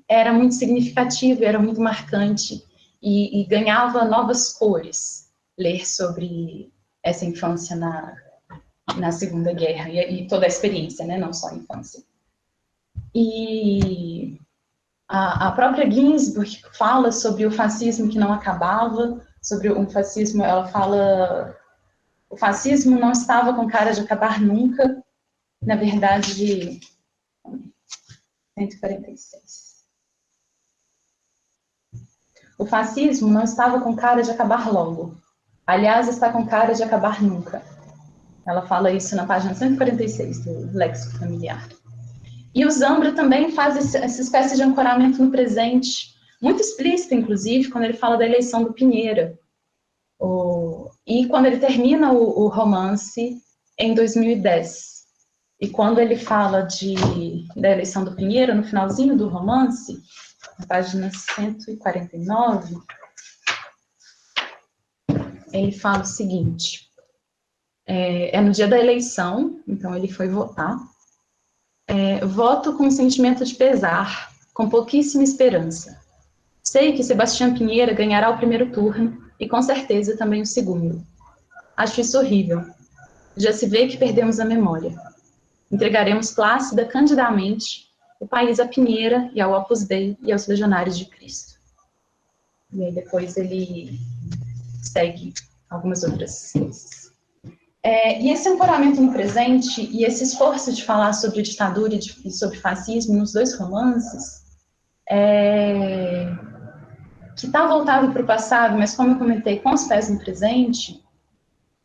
era muito significativo, era muito marcante, e ganhava novas cores ler sobre essa infância na Segunda Guerra, e toda a experiência, né, não só a infância. E a própria Ginsburg fala sobre o fascismo que não acabava, sobre um fascismo, ela fala, o fascismo não estava com cara de acabar nunca, na verdade, 146. O fascismo não estava com cara de acabar logo. Aliás, está com cara de acabar nunca. Ela fala isso na página 146 do Léxico Familiar. E o Zambra também faz essa espécie de ancoramento no presente, muito explícito, inclusive, quando ele fala da eleição do Pinheira. E quando ele termina o romance em 2010. E quando ele fala da eleição do Pinheira, no finalzinho do romance, na página 149, ele fala o seguinte, no dia da eleição, então ele foi votar, voto com um sentimento de pesar, com pouquíssima esperança. Sei que Sebastião Pinheira ganhará o primeiro turno, e com certeza também o segundo. Acho isso horrível. Já se vê que perdemos a memória. Entregaremos plácida, candidamente, o país a Pinheira e ao Opus Dei e aos legionários de Cristo. E aí depois ele segue algumas outras coisas. E esse ancoramento no presente e esse esforço de falar sobre ditadura e sobre fascismo nos dois romances, que está voltado para o passado, mas como eu comentei, com os pés no presente,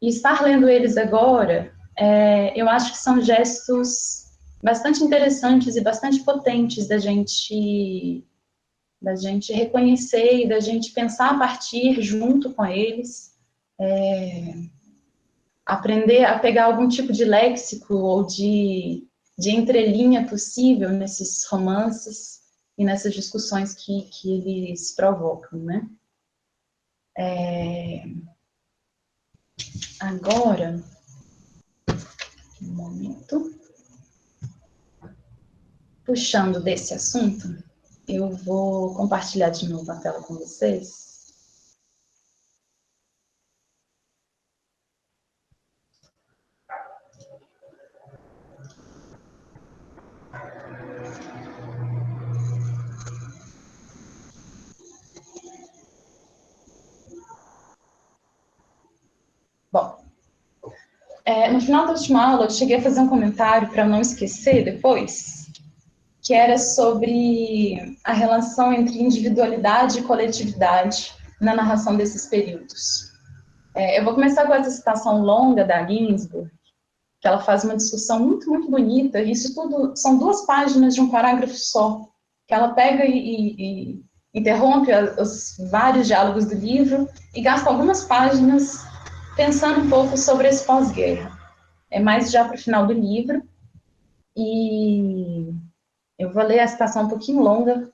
e estar lendo eles agora, eu acho que são gestos bastante interessantes e bastante potentes da gente da gente reconhecer e da gente pensar a partir junto com eles, aprender a pegar algum tipo de léxico ou de entrelinha possível nesses romances e nessas discussões que eles provocam, né? Agora, um momento, puxando desse assunto, eu vou compartilhar de novo a tela com vocês. Bom, no final da última aula, eu cheguei a fazer um comentário para não esquecer depois, que era sobre a relação entre individualidade e coletividade na narração desses períodos. Eu vou começar com essa citação longa da Ginsburg, que ela faz uma discussão muito, muito bonita, e isso tudo são 2 páginas de um parágrafo só, que ela pega e interrompe os vários diálogos do livro e gasta algumas páginas pensando um pouco sobre esse pós-guerra. É mais já para o final do livro, e eu vou ler a citação um pouquinho longa,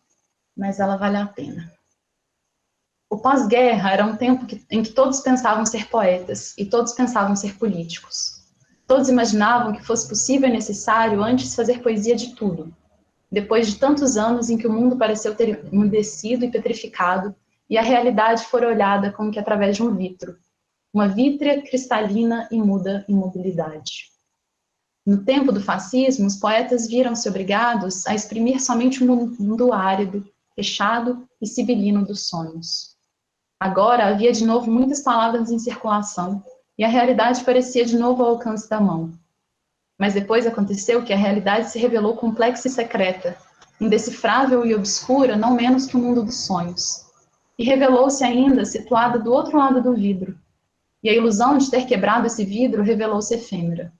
mas ela vale a pena. O pós-guerra era um tempo em que todos pensavam ser poetas e todos pensavam ser políticos. Todos imaginavam que fosse possível e necessário antes fazer poesia de tudo. Depois de tantos anos em que o mundo pareceu ter emudecido e petrificado, e a realidade fora olhada como que através de um vitro, uma vítrea cristalina e muda imobilidade. No tempo do fascismo, os poetas viram-se obrigados a exprimir somente um mundo árido, fechado e sibilino dos sonhos. Agora havia de novo muitas palavras em circulação, e a realidade parecia de novo ao alcance da mão. Mas depois aconteceu que a realidade se revelou complexa e secreta, indecifrável e obscura não menos que o mundo dos sonhos. E revelou-se ainda situada do outro lado do vidro. E a ilusão de ter quebrado esse vidro revelou-se efêmera.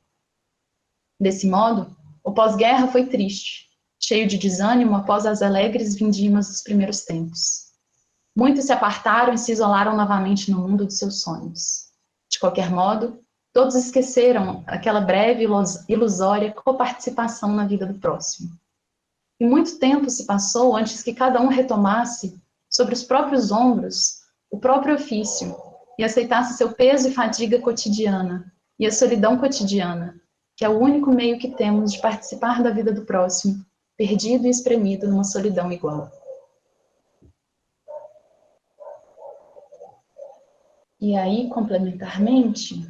Desse modo, o pós-guerra foi triste, cheio de desânimo após as alegres vindimas dos primeiros tempos. Muitos se apartaram e se isolaram novamente no mundo dos seus sonhos. De qualquer modo, todos esqueceram aquela breve e ilusória coparticipação na vida do próximo. E muito tempo se passou antes que cada um retomasse, sobre os próprios ombros, o próprio ofício, e aceitasse seu peso e fadiga cotidiana, e a solidão cotidiana, que é o único meio que temos de participar da vida do próximo, perdido e espremido numa solidão igual. E aí, complementarmente,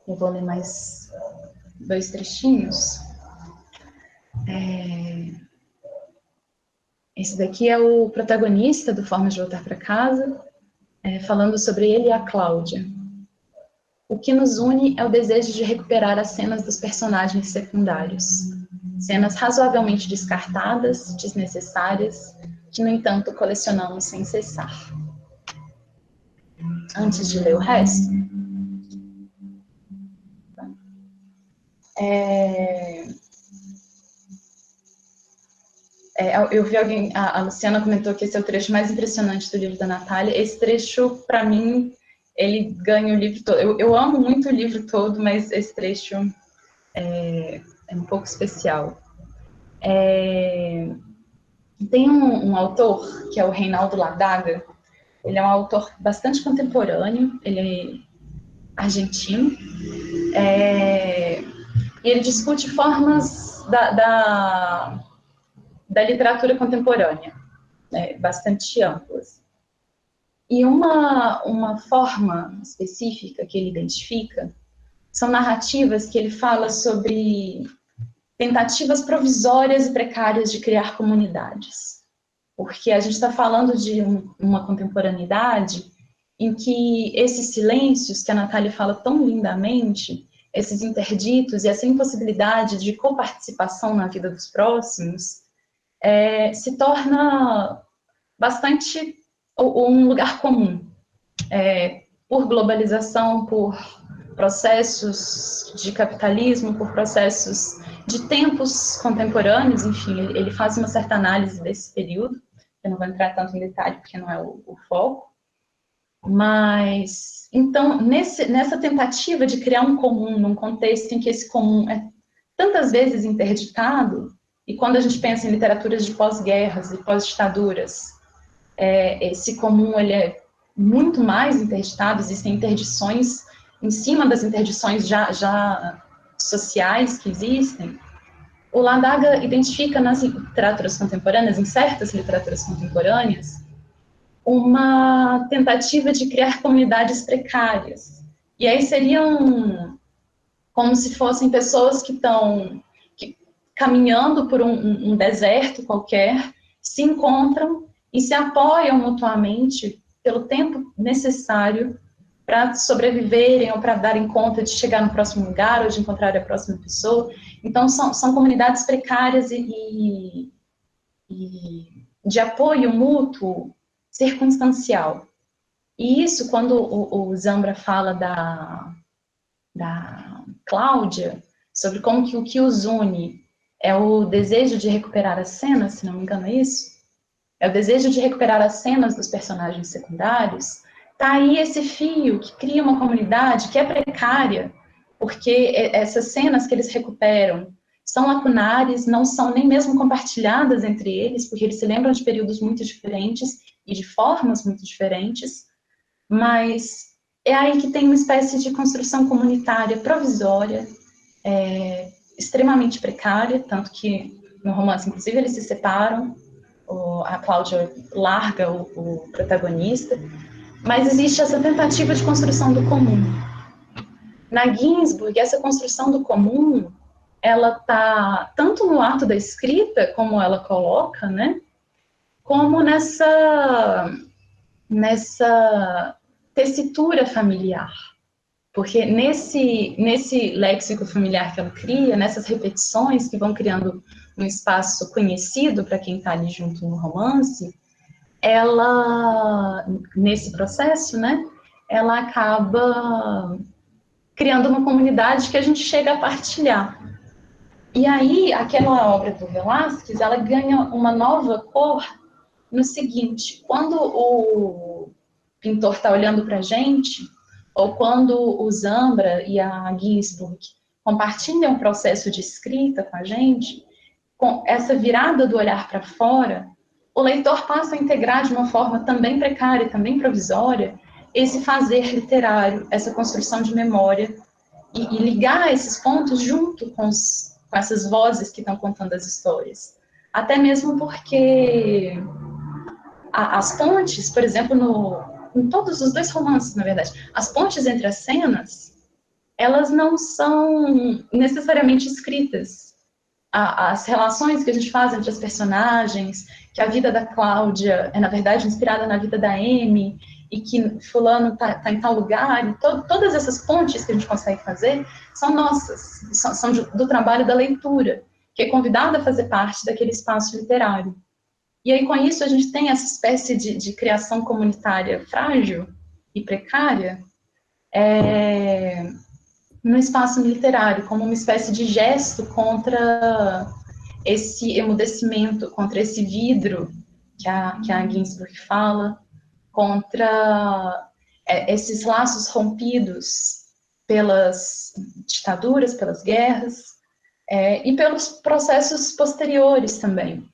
eu vou ler mais 2 trechinhos. Esse daqui é o protagonista do Formas de Voltar para Casa, falando sobre ele e a Cláudia. O que nos une é o desejo de recuperar as cenas dos personagens secundários. Cenas razoavelmente descartadas, desnecessárias, que, no entanto, colecionamos sem cessar. Antes de ler o resto, eu vi alguém, a Luciana comentou que esse é o trecho mais impressionante do livro da Natália. Esse trecho, para mim, ele ganha o livro todo. Eu amo muito o livro todo, mas esse trecho é um pouco especial. Tem um autor, que é o Reinaldo Ladaga. Ele é um autor bastante contemporâneo, ele é argentino, e ele discute formas da literatura contemporânea, bastante amplas. E uma forma específica que ele identifica são narrativas que ele fala sobre tentativas provisórias e precárias de criar comunidades. Porque a gente está falando de uma contemporaneidade em que esses silêncios que a Natália fala tão lindamente, esses interditos e essa impossibilidade de coparticipação na vida dos próximos, se torna bastante um lugar comum, por globalização, por processos de capitalismo, por processos de tempos contemporâneos, enfim, ele faz uma certa análise desse período, Eu não vou entrar tanto em detalhe, porque não é o foco. Mas, então, nessa tentativa de criar um comum, num contexto em que esse comum é tantas vezes interditado, e quando a gente pensa em literaturas de pós-guerras e pós-ditaduras, esse comum ele é muito mais interditado, existem interdições em cima das interdições já sociais que existem. O Ladaga identifica nas literaturas contemporâneas, em certas literaturas contemporâneas, uma tentativa de criar comunidades precárias. E aí seriam como se fossem pessoas que estão caminhando por um deserto qualquer, se encontram e se apoiam mutuamente pelo tempo necessário para sobreviverem ou para darem conta de chegar no próximo lugar ou de encontrar a próxima pessoa. Então, são comunidades precárias e de apoio mútuo circunstancial. E isso, quando o Zambra fala da Cláudia, sobre como que o que os une é o desejo de recuperar as cenas, se não me engano é isso, é o desejo de recuperar as cenas dos personagens secundários, tá aí esse fio que cria uma comunidade que é precária, porque essas cenas que eles recuperam são lacunares, não são nem mesmo compartilhadas entre eles, porque eles se lembram de períodos muito diferentes e de formas muito diferentes, mas é aí que tem uma espécie de construção comunitária provisória, extremamente precária, tanto que no romance, inclusive, eles se separam, a Cláudia larga o protagonista, mas existe essa tentativa de construção do comum. Na Ginsburg, essa construção do comum, ela está tanto no ato da escrita, como ela coloca, né, como nessa tessitura familiar. Porque nesse léxico familiar que ela cria, nessas repetições que vão criando um espaço conhecido para quem está ali junto no romance, ela, nesse processo, né, ela acaba criando uma comunidade que a gente chega a partilhar. E aí, aquela obra do Velázquez, ela ganha uma nova cor no seguinte: quando o pintor está olhando para a gente, ou quando o Zambra e a Ginsburg compartilham o processo de escrita com a gente, com essa virada do olhar para fora, o leitor passa a integrar de uma forma também precária, também provisória, esse fazer literário, essa construção de memória, e ligar esses pontos junto com essas vozes que estão contando as histórias. Até mesmo porque as pontes, por exemplo, em todos os dois romances, na verdade, as pontes entre as cenas, elas não são necessariamente escritas. As relações que a gente faz entre as personagens, que a vida da Cláudia é, na verdade, inspirada na vida da Amy, e que fulano está em tal lugar, e todas essas pontes que a gente consegue fazer são nossas, são do trabalho da leitura, que é convidada a fazer parte daquele espaço literário. E aí, com isso, a gente tem essa espécie de criação comunitária frágil e precária no espaço literário, como uma espécie de gesto contra esse emudecimento, contra esse vidro que a Ginsburg fala, contra esses laços rompidos pelas ditaduras, pelas guerras, e pelos processos posteriores também.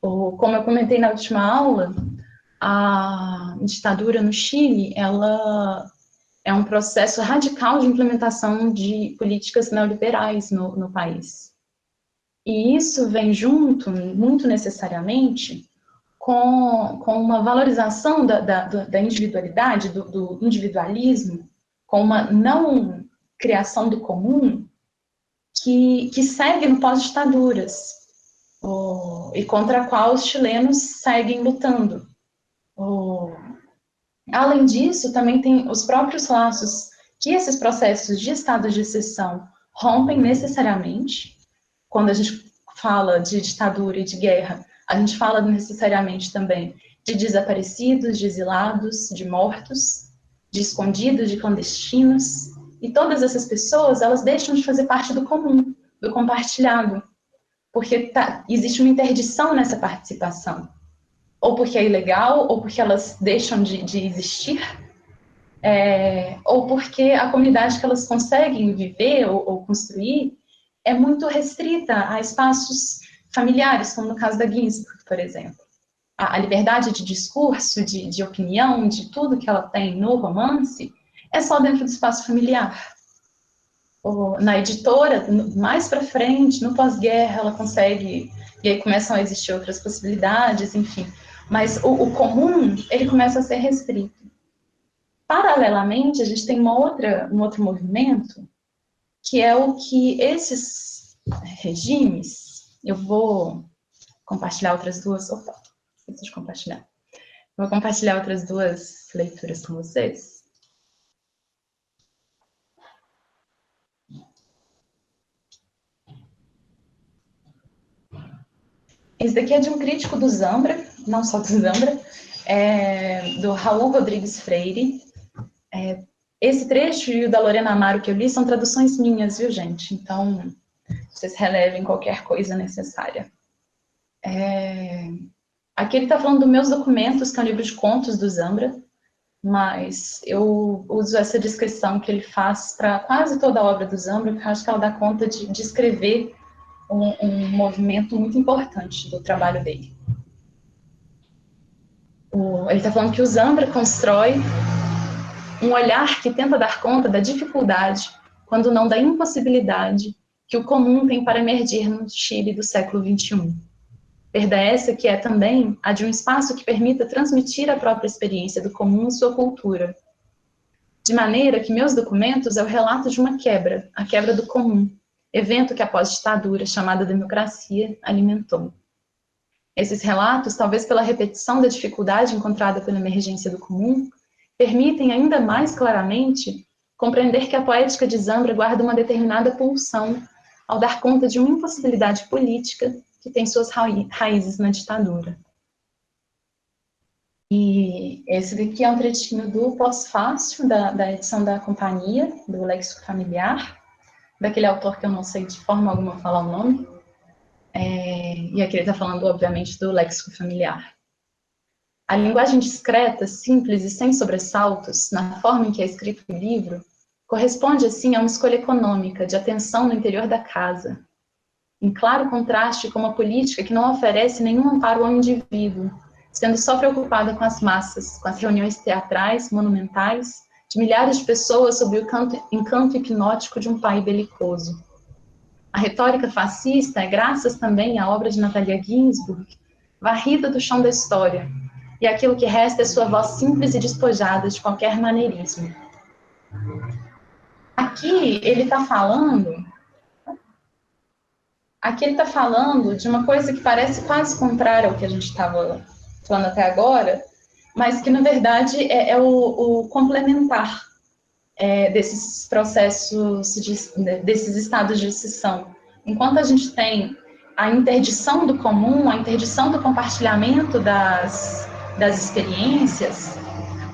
Como eu comentei na última aula, a ditadura no Chile, ela é um processo radical de implementação de políticas neoliberais no país. E isso vem junto, muito necessariamente, com uma valorização da individualidade, do individualismo, com uma não criação do comum, que segue no pós-ditaduras, e contra a qual os chilenos seguem lutando. Além disso, também tem os próprios laços que esses processos de estado de exceção rompem necessariamente. Quando a gente fala de ditadura e de guerra, a gente fala necessariamente também de desaparecidos, de exilados, de mortos, de escondidos, de clandestinos. E todas essas pessoas, elas deixam de fazer parte do comum, do compartilhado, porque existe uma interdição nessa participação. ou porque é ilegal, ou porque elas deixam de existir, ou porque a comunidade que elas conseguem viver ou construir é muito restrita a espaços familiares, como no caso da Ginsburg, por exemplo. A liberdade de discurso, de opinião, de tudo que ela tem no romance, é só dentro do espaço familiar. Na editora, mais para frente, no pós-guerra, ela consegue, e aí começam a existir outras possibilidades, enfim. Mas o comum, ele começa a ser restrito. Paralelamente, a gente tem um outro movimento, que é o que esses regimes, eu vou compartilhar outras duas, esqueci de compartilhar. Vou compartilhar outras duas leituras com vocês. Esse daqui é de um crítico do Zambra, não só do Zambra, do Raul Rodrigues Freire. Esse trecho e o da Lorena Amaro que eu li são traduções minhas, viu, gente? Então, vocês relevem qualquer coisa necessária. Aqui ele está falando dos meus documentos, que é um livro de contos do Zambra, mas eu uso essa descrição que ele faz para quase toda a obra do Zambra, porque eu acho que ela dá conta de descrever um movimento muito importante do trabalho dele. Ele está falando que o Zambra constrói um olhar que tenta dar conta da dificuldade, quando não da impossibilidade, que o comum tem para emergir no Chile do século XXI. Perda essa que é também a de um espaço que permita transmitir a própria experiência do comum em sua cultura. De maneira que meus documentos é o relato de uma quebra, a quebra do comum, evento que após ditadura, chamada democracia, alimentou. Esses relatos, talvez pela repetição da dificuldade encontrada pela emergência do comum, permitem ainda mais claramente compreender que a poética de Zambra guarda uma determinada pulsão ao dar conta de uma impossibilidade política que tem suas raízes na ditadura. E esse daqui é um trechinho do pós-fácil, da edição da Companhia, do Léxico Familiar, daquele autor que eu não sei de forma alguma falar o nome. E aqui ele está falando, obviamente, do Léxico Familiar. A linguagem discreta, simples e sem sobressaltos, na forma em que é escrito o livro, corresponde, assim, a uma escolha econômica, de atenção no interior da casa, em claro contraste com uma política que não oferece nenhum amparo ao indivíduo, sendo só preocupada com as massas, com as reuniões teatrais, monumentais, de milhares de pessoas sob o encanto hipnótico de um pai belicoso. A retórica fascista é graças também à obra de Natalia Ginsburg, varrida do chão da história, e aquilo que resta é sua voz simples e despojada de qualquer maneirismo. Aqui ele está falando de uma coisa que parece quase contrária ao que a gente estava falando até agora, mas que, na verdade, é o complementar desses processos, desses estados de exceção. Enquanto a gente tem a interdição do comum, a interdição do compartilhamento das experiências,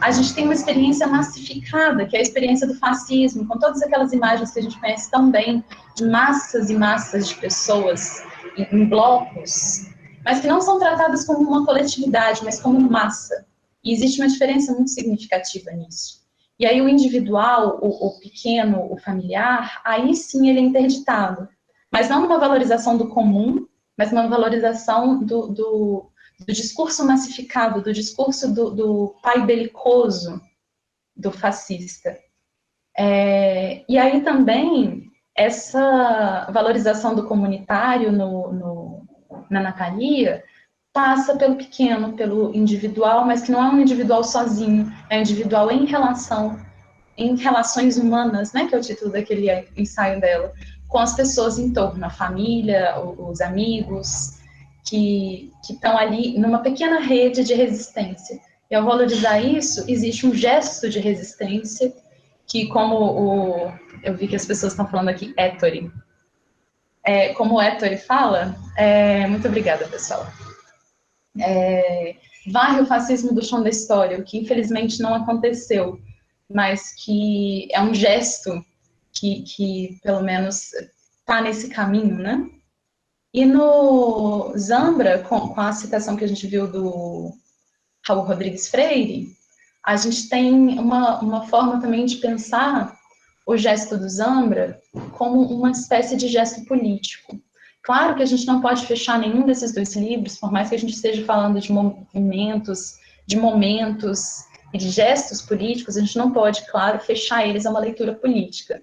a gente tem uma experiência massificada, que é a experiência do fascismo, com todas aquelas imagens que a gente conhece tão bem, de massas e massas de pessoas em blocos, mas que não são tratadas como uma coletividade, mas como massa. E existe uma diferença muito significativa nisso. E aí o individual, o pequeno, o familiar, aí sim ele é interditado. Mas não numa valorização do comum, mas numa valorização do discurso massificado, do discurso do pai belicoso do fascista. E aí também essa valorização do comunitário na Natalia passa pelo pequeno, pelo individual, mas que não é um individual sozinho, é um individual em relações humanas, né, que é o título daquele ensaio dela, com as pessoas em torno, a família, os amigos, que estão ali numa pequena rede de resistência. E ao valorizar isso, existe um gesto de resistência que, como eu vi que as pessoas estão falando aqui, Ettore. Como o Ettore fala, muito obrigada, pessoal. Varre o fascismo do chão da história, o que infelizmente não aconteceu, mas que é um gesto que pelo menos está nesse caminho, né? E no Zambra, com a citação que a gente viu do Raul Rodrigues Freire, a gente tem uma forma também de pensar o gesto do Zambra como uma espécie de gesto político. Claro que a gente não pode fechar nenhum desses dois livros, por mais que a gente esteja falando de movimentos, de momentos e de gestos políticos, a gente não pode, claro, fechar eles a uma leitura política.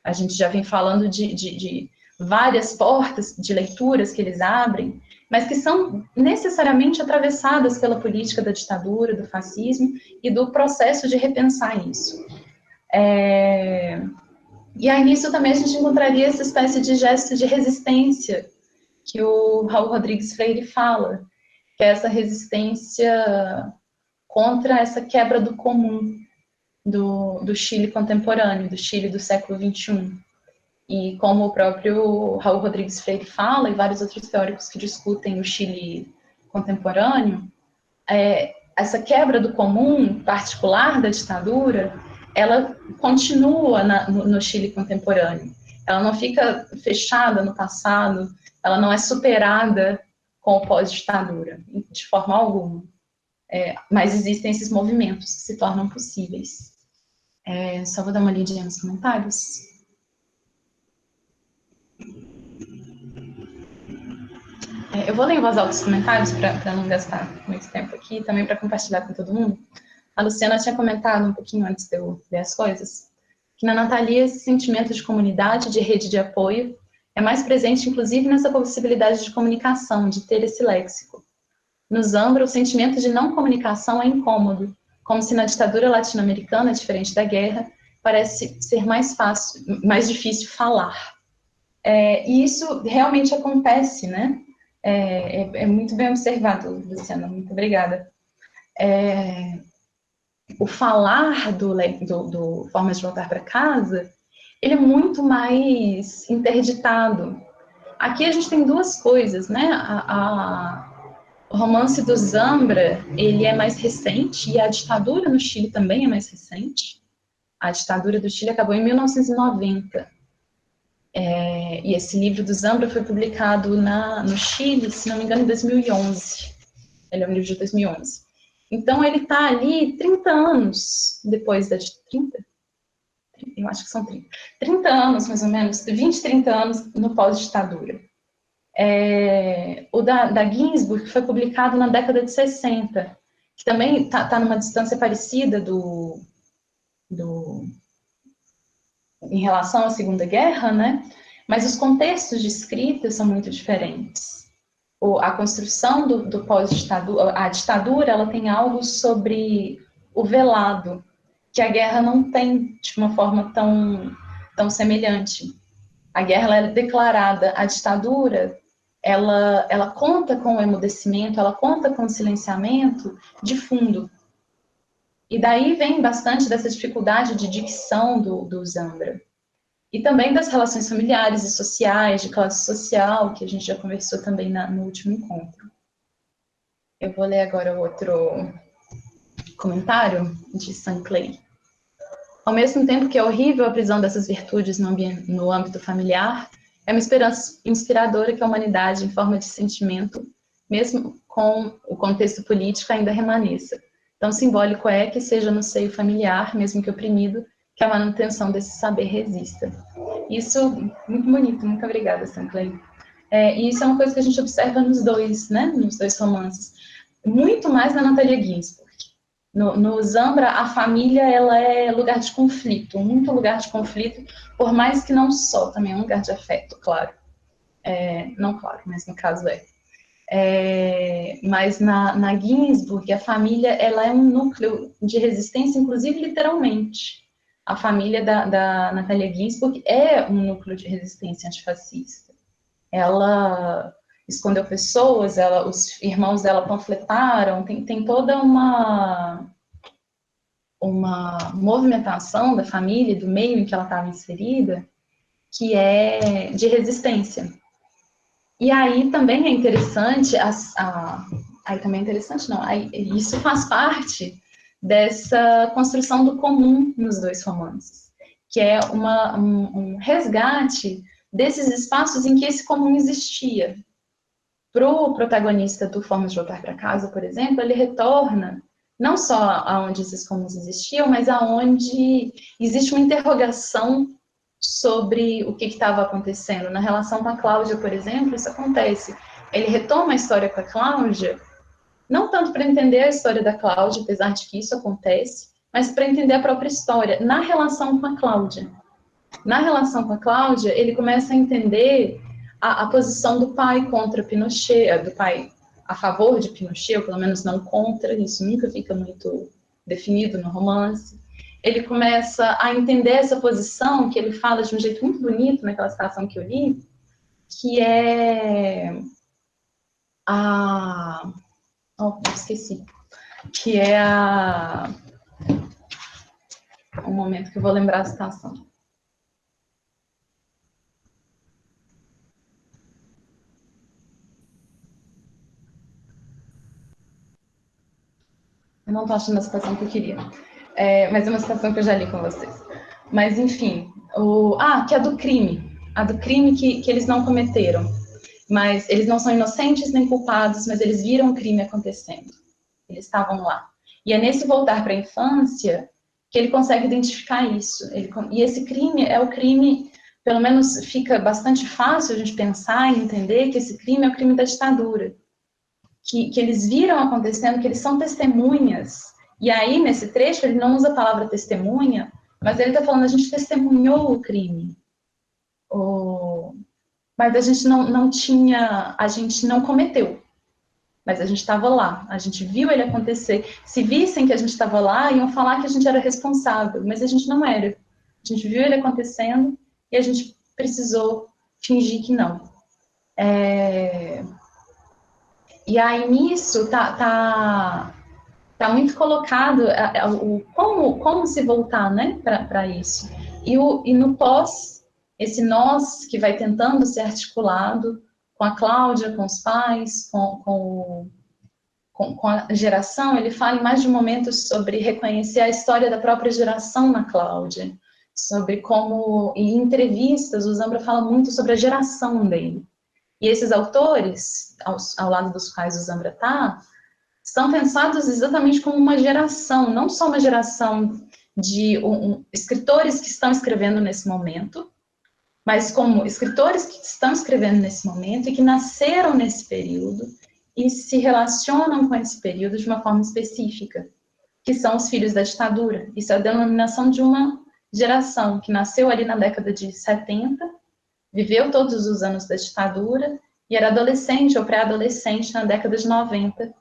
A gente já vem falando de várias portas de leituras que eles abrem, mas que são necessariamente atravessadas pela política da ditadura, do fascismo e do processo de repensar isso. E aí nisso também a gente encontraria essa espécie de gesto de resistência que o Raul Rodrigues Freire fala, que é essa resistência contra essa quebra do comum do Chile contemporâneo, do Chile do século XXI. E como o próprio Raul Rodrigues Freire fala, e vários outros teóricos que discutem o Chile contemporâneo, essa quebra do comum particular da ditadura, ela continua no Chile contemporâneo. Ela não fica fechada no passado, ela não é superada com o pós-ditadura, de forma alguma. Mas existem esses movimentos que se tornam possíveis. Só vou dar uma lidinha nos comentários. Eu vou ler em voz alta os comentários para não gastar muito tempo aqui, também para compartilhar com todo mundo. A Luciana tinha comentado um pouquinho antes de eu ler as coisas, que na Natalia esse sentimento de comunidade, de rede de apoio, é mais presente inclusive nessa possibilidade de comunicação, de ter esse léxico. No Zambra, o sentimento de não comunicação é incômodo, como se na ditadura latino-americana, diferente da guerra, parece ser mais fácil, mais difícil falar. E isso realmente acontece, né? É muito bem observado, Luciana, muito obrigada. O falar do Formas de Voltar para Casa, ele é muito mais interditado. Aqui a gente tem duas coisas, né? O romance do Zambra, ele é mais recente, e a ditadura no Chile também é mais recente. A ditadura do Chile acabou em 1990. E esse livro do Zambra foi publicado no Chile, se não me engano, em 2011. Ele é um livro de 2011. Então, ele está ali 30 anos depois da... 30? Eu acho que são 30. 30 anos, mais ou menos, 20, 30 anos no pós-ditadura. O da Ginsburg foi publicado na década de 60, que também está numa distância parecida em relação à Segunda Guerra, né? Mas os contextos de escrita são muito diferentes. A construção do pós-ditadura, a ditadura, ela tem algo sobre o velado, que a guerra não tem de uma forma tão semelhante. A guerra ela é declarada, a ditadura, ela conta com o emudecimento, ela conta com o silenciamento de fundo. E daí vem bastante dessa dificuldade de dicção do Zambra. E também das relações familiares e sociais, de classe social, que a gente já conversou também no último encontro. Eu vou ler agora outro comentário de Sam Clay. Ao mesmo tempo que é horrível a prisão dessas virtudes no âmbito familiar, é uma esperança inspiradora que a humanidade, em forma de sentimento, mesmo com o contexto político, ainda remaneça. Tão simbólico é que seja no seio familiar, mesmo que oprimido, que a manutenção desse saber resista. Isso, muito bonito, muito obrigada, Sam Clay. E isso é uma coisa que a gente observa nos dois, né, nos dois romances. Muito mais na Natalia Ginsburg. No Zambra, a família, ela é lugar de conflito, muito lugar de conflito, por mais que não só, também é um lugar de afeto, claro. Não claro, mas no caso mas na Ginsburg, a família, ela é um núcleo de resistência, inclusive literalmente. A família da Natalia Ginsburg é um núcleo de resistência antifascista. Ela escondeu pessoas, os irmãos dela panfletaram, tem toda uma movimentação da família, do meio em que ela estava inserida, que é de resistência. E aí também é interessante, isso faz parte dessa construção do comum nos dois romances, que é um resgate desses espaços em que esse comum existia. Para o protagonista do Formas de Voltar para Casa, por exemplo, ele retorna não só aonde esses comuns existiam, mas aonde existe uma interrogação sobre o que estava acontecendo. Na relação com a Cláudia, por exemplo, isso acontece. Ele retoma a história com a Cláudia, não tanto para entender a história da Cláudia, apesar de que isso acontece, mas para entender a própria história, na relação com a Cláudia. Na relação com a Cláudia, ele começa a entender a posição do pai contra Pinochet, do pai a favor de Pinochet, ou pelo menos não contra, isso nunca fica muito definido no romance. Ele começa a entender essa posição, que ele fala de um jeito muito bonito naquela citação que eu li, que é a... Oh, esqueci. Que é a... Um momento que eu vou lembrar a citação. Eu não estou achando a citação que eu queria. Mas é uma citação que eu já li com vocês. Mas, enfim. Que é do crime. A do crime que eles não cometeram. Mas eles não são inocentes nem culpados, mas eles viram o crime acontecendo. Eles estavam lá. E é nesse voltar para a infância que ele consegue identificar isso. E esse crime é o crime, pelo menos fica bastante fácil a gente pensar e entender que esse crime é o crime da ditadura. Que eles viram acontecendo, que eles são testemunhas. E aí, nesse trecho, ele não usa a palavra testemunha, mas ele está falando, a gente testemunhou o crime. Mas a gente não tinha, a gente não cometeu. Mas a gente estava lá, a gente viu ele acontecer. Se vissem que a gente estava lá, iam falar que a gente era responsável, mas a gente não era. A gente viu ele acontecendo e a gente precisou fingir que não. E aí, nisso, tá muito colocado como se voltar, né, para isso. E no pós, esse nós que vai tentando ser articulado com a Cláudia, com os pais, com a geração, ele fala em mais de um momento sobre reconhecer a história da própria geração na Cláudia, sobre como, em entrevistas, o Zambra fala muito sobre a geração dele. E esses autores, ao lado dos quais o Zambra está, são pensados exatamente como uma geração, não só uma geração de escritores que estão escrevendo nesse momento, mas como escritores que estão escrevendo nesse momento e que nasceram nesse período e se relacionam com esse período de uma forma específica, que são os filhos da ditadura. Isso é a denominação de uma geração que nasceu ali na década de 70, viveu todos os anos da ditadura e era adolescente ou pré-adolescente na década de 90,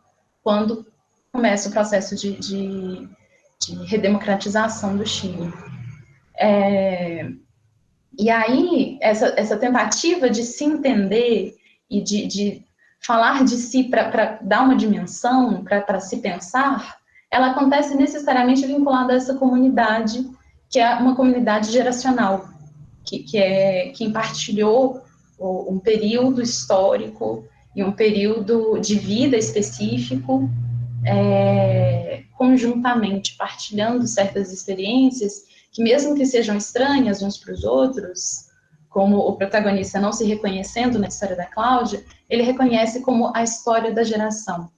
quando começa o processo de redemocratização do Chile. E aí, essa tentativa de se entender e de falar de si para dar uma dimensão, para se pensar, ela acontece necessariamente vinculada a essa comunidade, que é uma comunidade geracional, que partilhou um período histórico e um período de vida específico, conjuntamente, partilhando certas experiências que, mesmo que sejam estranhas uns para os outros, como o protagonista não se reconhecendo na história da Cláudia, ele reconhece como a história da geração.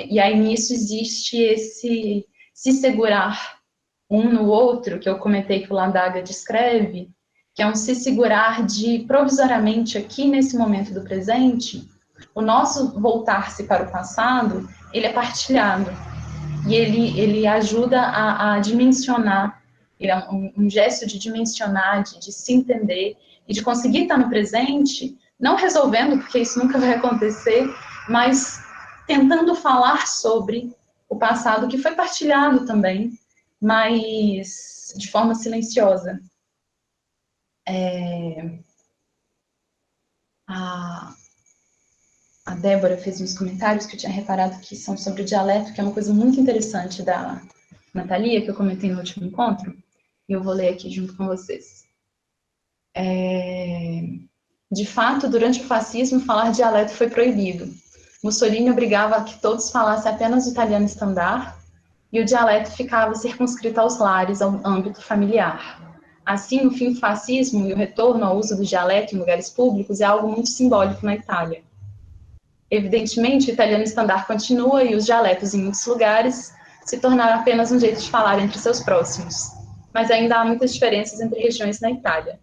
E aí nisso existe esse se segurar um no outro, que eu comentei que o Ladaga descreve, que é um se segurar de, provisoriamente, aqui nesse momento do presente, o nosso voltar-se para o passado, ele é partilhado. E ele ajuda a dimensionar, ele é um gesto de dimensionar, de se entender, e de conseguir estar no presente, não resolvendo, porque isso nunca vai acontecer, mas tentando falar sobre o passado, que foi partilhado também, mas de forma silenciosa. A Débora fez uns comentários que eu tinha reparado que são sobre o dialeto, que é uma coisa muito interessante da Natalia, que eu comentei no último encontro, e eu vou ler aqui junto com vocês. De fato, durante o fascismo, falar dialeto foi proibido. Mussolini obrigava a que todos falassem apenas o italiano estandar, e o dialeto ficava circunscrito aos lares, ao âmbito familiar. Assim, o fim do fascismo e o retorno ao uso do dialeto em lugares públicos é algo muito simbólico na Itália. Evidentemente, o italiano estandar continua e os dialetos em muitos lugares se tornaram apenas um jeito de falar entre seus próximos. Mas ainda há muitas diferenças entre regiões na Itália.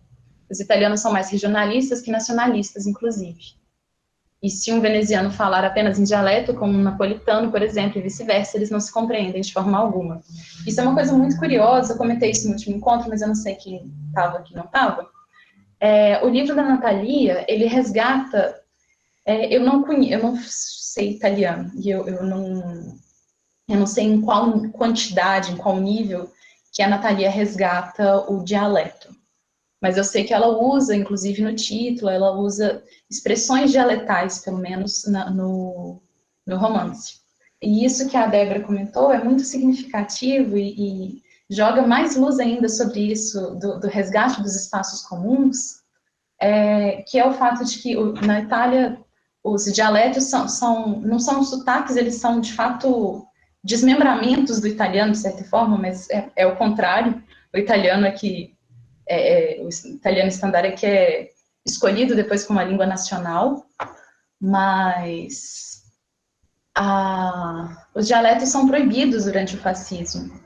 Os italianos são mais regionalistas que nacionalistas, inclusive. E se um veneziano falar apenas em dialeto, como um napolitano, por exemplo, e vice-versa, eles não se compreendem de forma alguma. Isso é uma coisa muito curiosa, eu comentei isso no último encontro, mas eu não sei quem estava, quem não estava. O livro da Natalia, ele resgata... eu não sei italiano, e eu não sei em qual quantidade, em qual nível que a Natalia resgata o dialeto. Mas eu sei que ela usa, inclusive no título, ela usa expressões dialetais, pelo menos no romance. E isso que a Débora comentou é muito significativo e joga mais luz ainda sobre isso, do resgate dos espaços comuns, que é o fato de que na Itália os dialetos não são sotaques, eles são, de fato, desmembramentos do italiano, de certa forma, mas é o contrário. O italiano o italiano standard é que é escolhido depois como a língua nacional, mas os dialetos são proibidos durante o fascismo.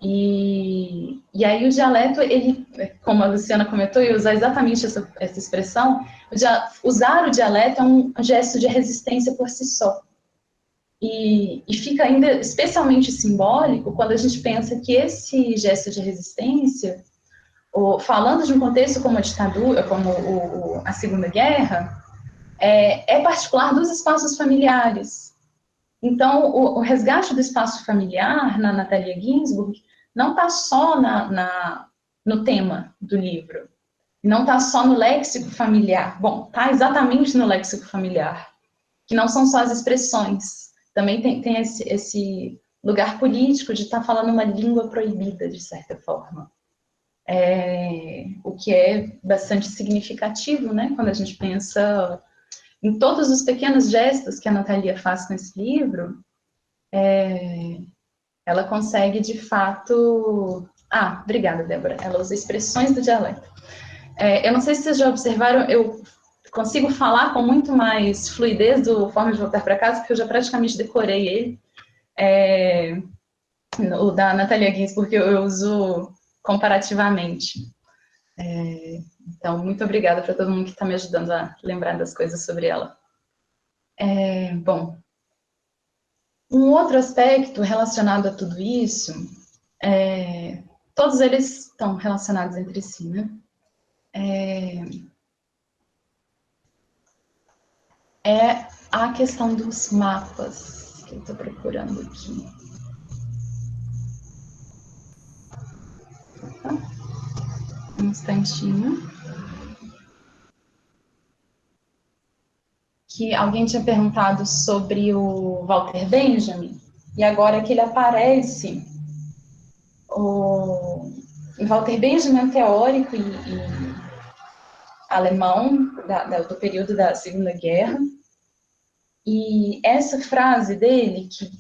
E aí o dialeto, ele, como a Luciana comentou, e usar exatamente essa expressão, usar o dialeto é um gesto de resistência por si só. E fica ainda especialmente simbólico quando a gente pensa que esse gesto de resistência, falando de um contexto como a ditadura, como a Segunda Guerra, é particular dos espaços familiares. Então, o resgate do espaço familiar, na Natalia Ginzburg, não está só no tema do livro, não está só no léxico familiar. Bom, está exatamente no léxico familiar, que não são só as expressões, também tem esse lugar político de estar falando uma língua proibida, de certa forma. O que é bastante significativo, né, quando a gente pensa em todos os pequenos gestos que a Natalia faz com esse livro. Ela consegue, de fato... obrigada, Débora. Ela usa expressões do dialeto. Eu não sei se vocês já observaram, eu consigo falar com muito mais fluidez do Forma de Voltar para Casa, porque eu já praticamente decorei ele. O da Natalia Ginzburg, eu uso comparativamente. Então, muito obrigada para todo mundo que está me ajudando a lembrar das coisas sobre ela. Bom, um outro aspecto relacionado a tudo isso, todos eles estão relacionados entre si, né? É a questão dos mapas, que eu estou procurando aqui. Um instantinho. Que alguém tinha perguntado sobre o Walter Benjamin, e agora que ele aparece, o Walter Benjamin é um teórico e alemão do período da Segunda Guerra, e essa frase dele, que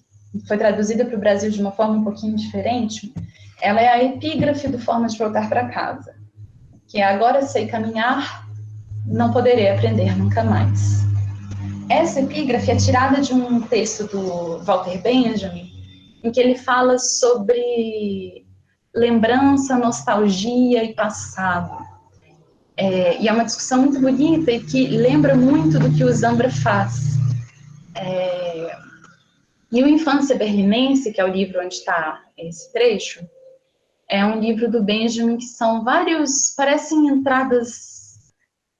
foi traduzida para o Brasil de uma forma um pouquinho diferente, ela é a epígrafe do Forma de Voltar para Casa, que é: agora sei caminhar, não poderei aprender nunca mais. Essa epígrafe é tirada de um texto do Walter Benjamin, em que ele fala sobre lembrança, nostalgia e passado. E é uma discussão muito bonita e que lembra muito do que o Zambra faz. E o Infância Berlinense, que é o livro onde está esse trecho, é um livro do Benjamin que são vários, parecem entradas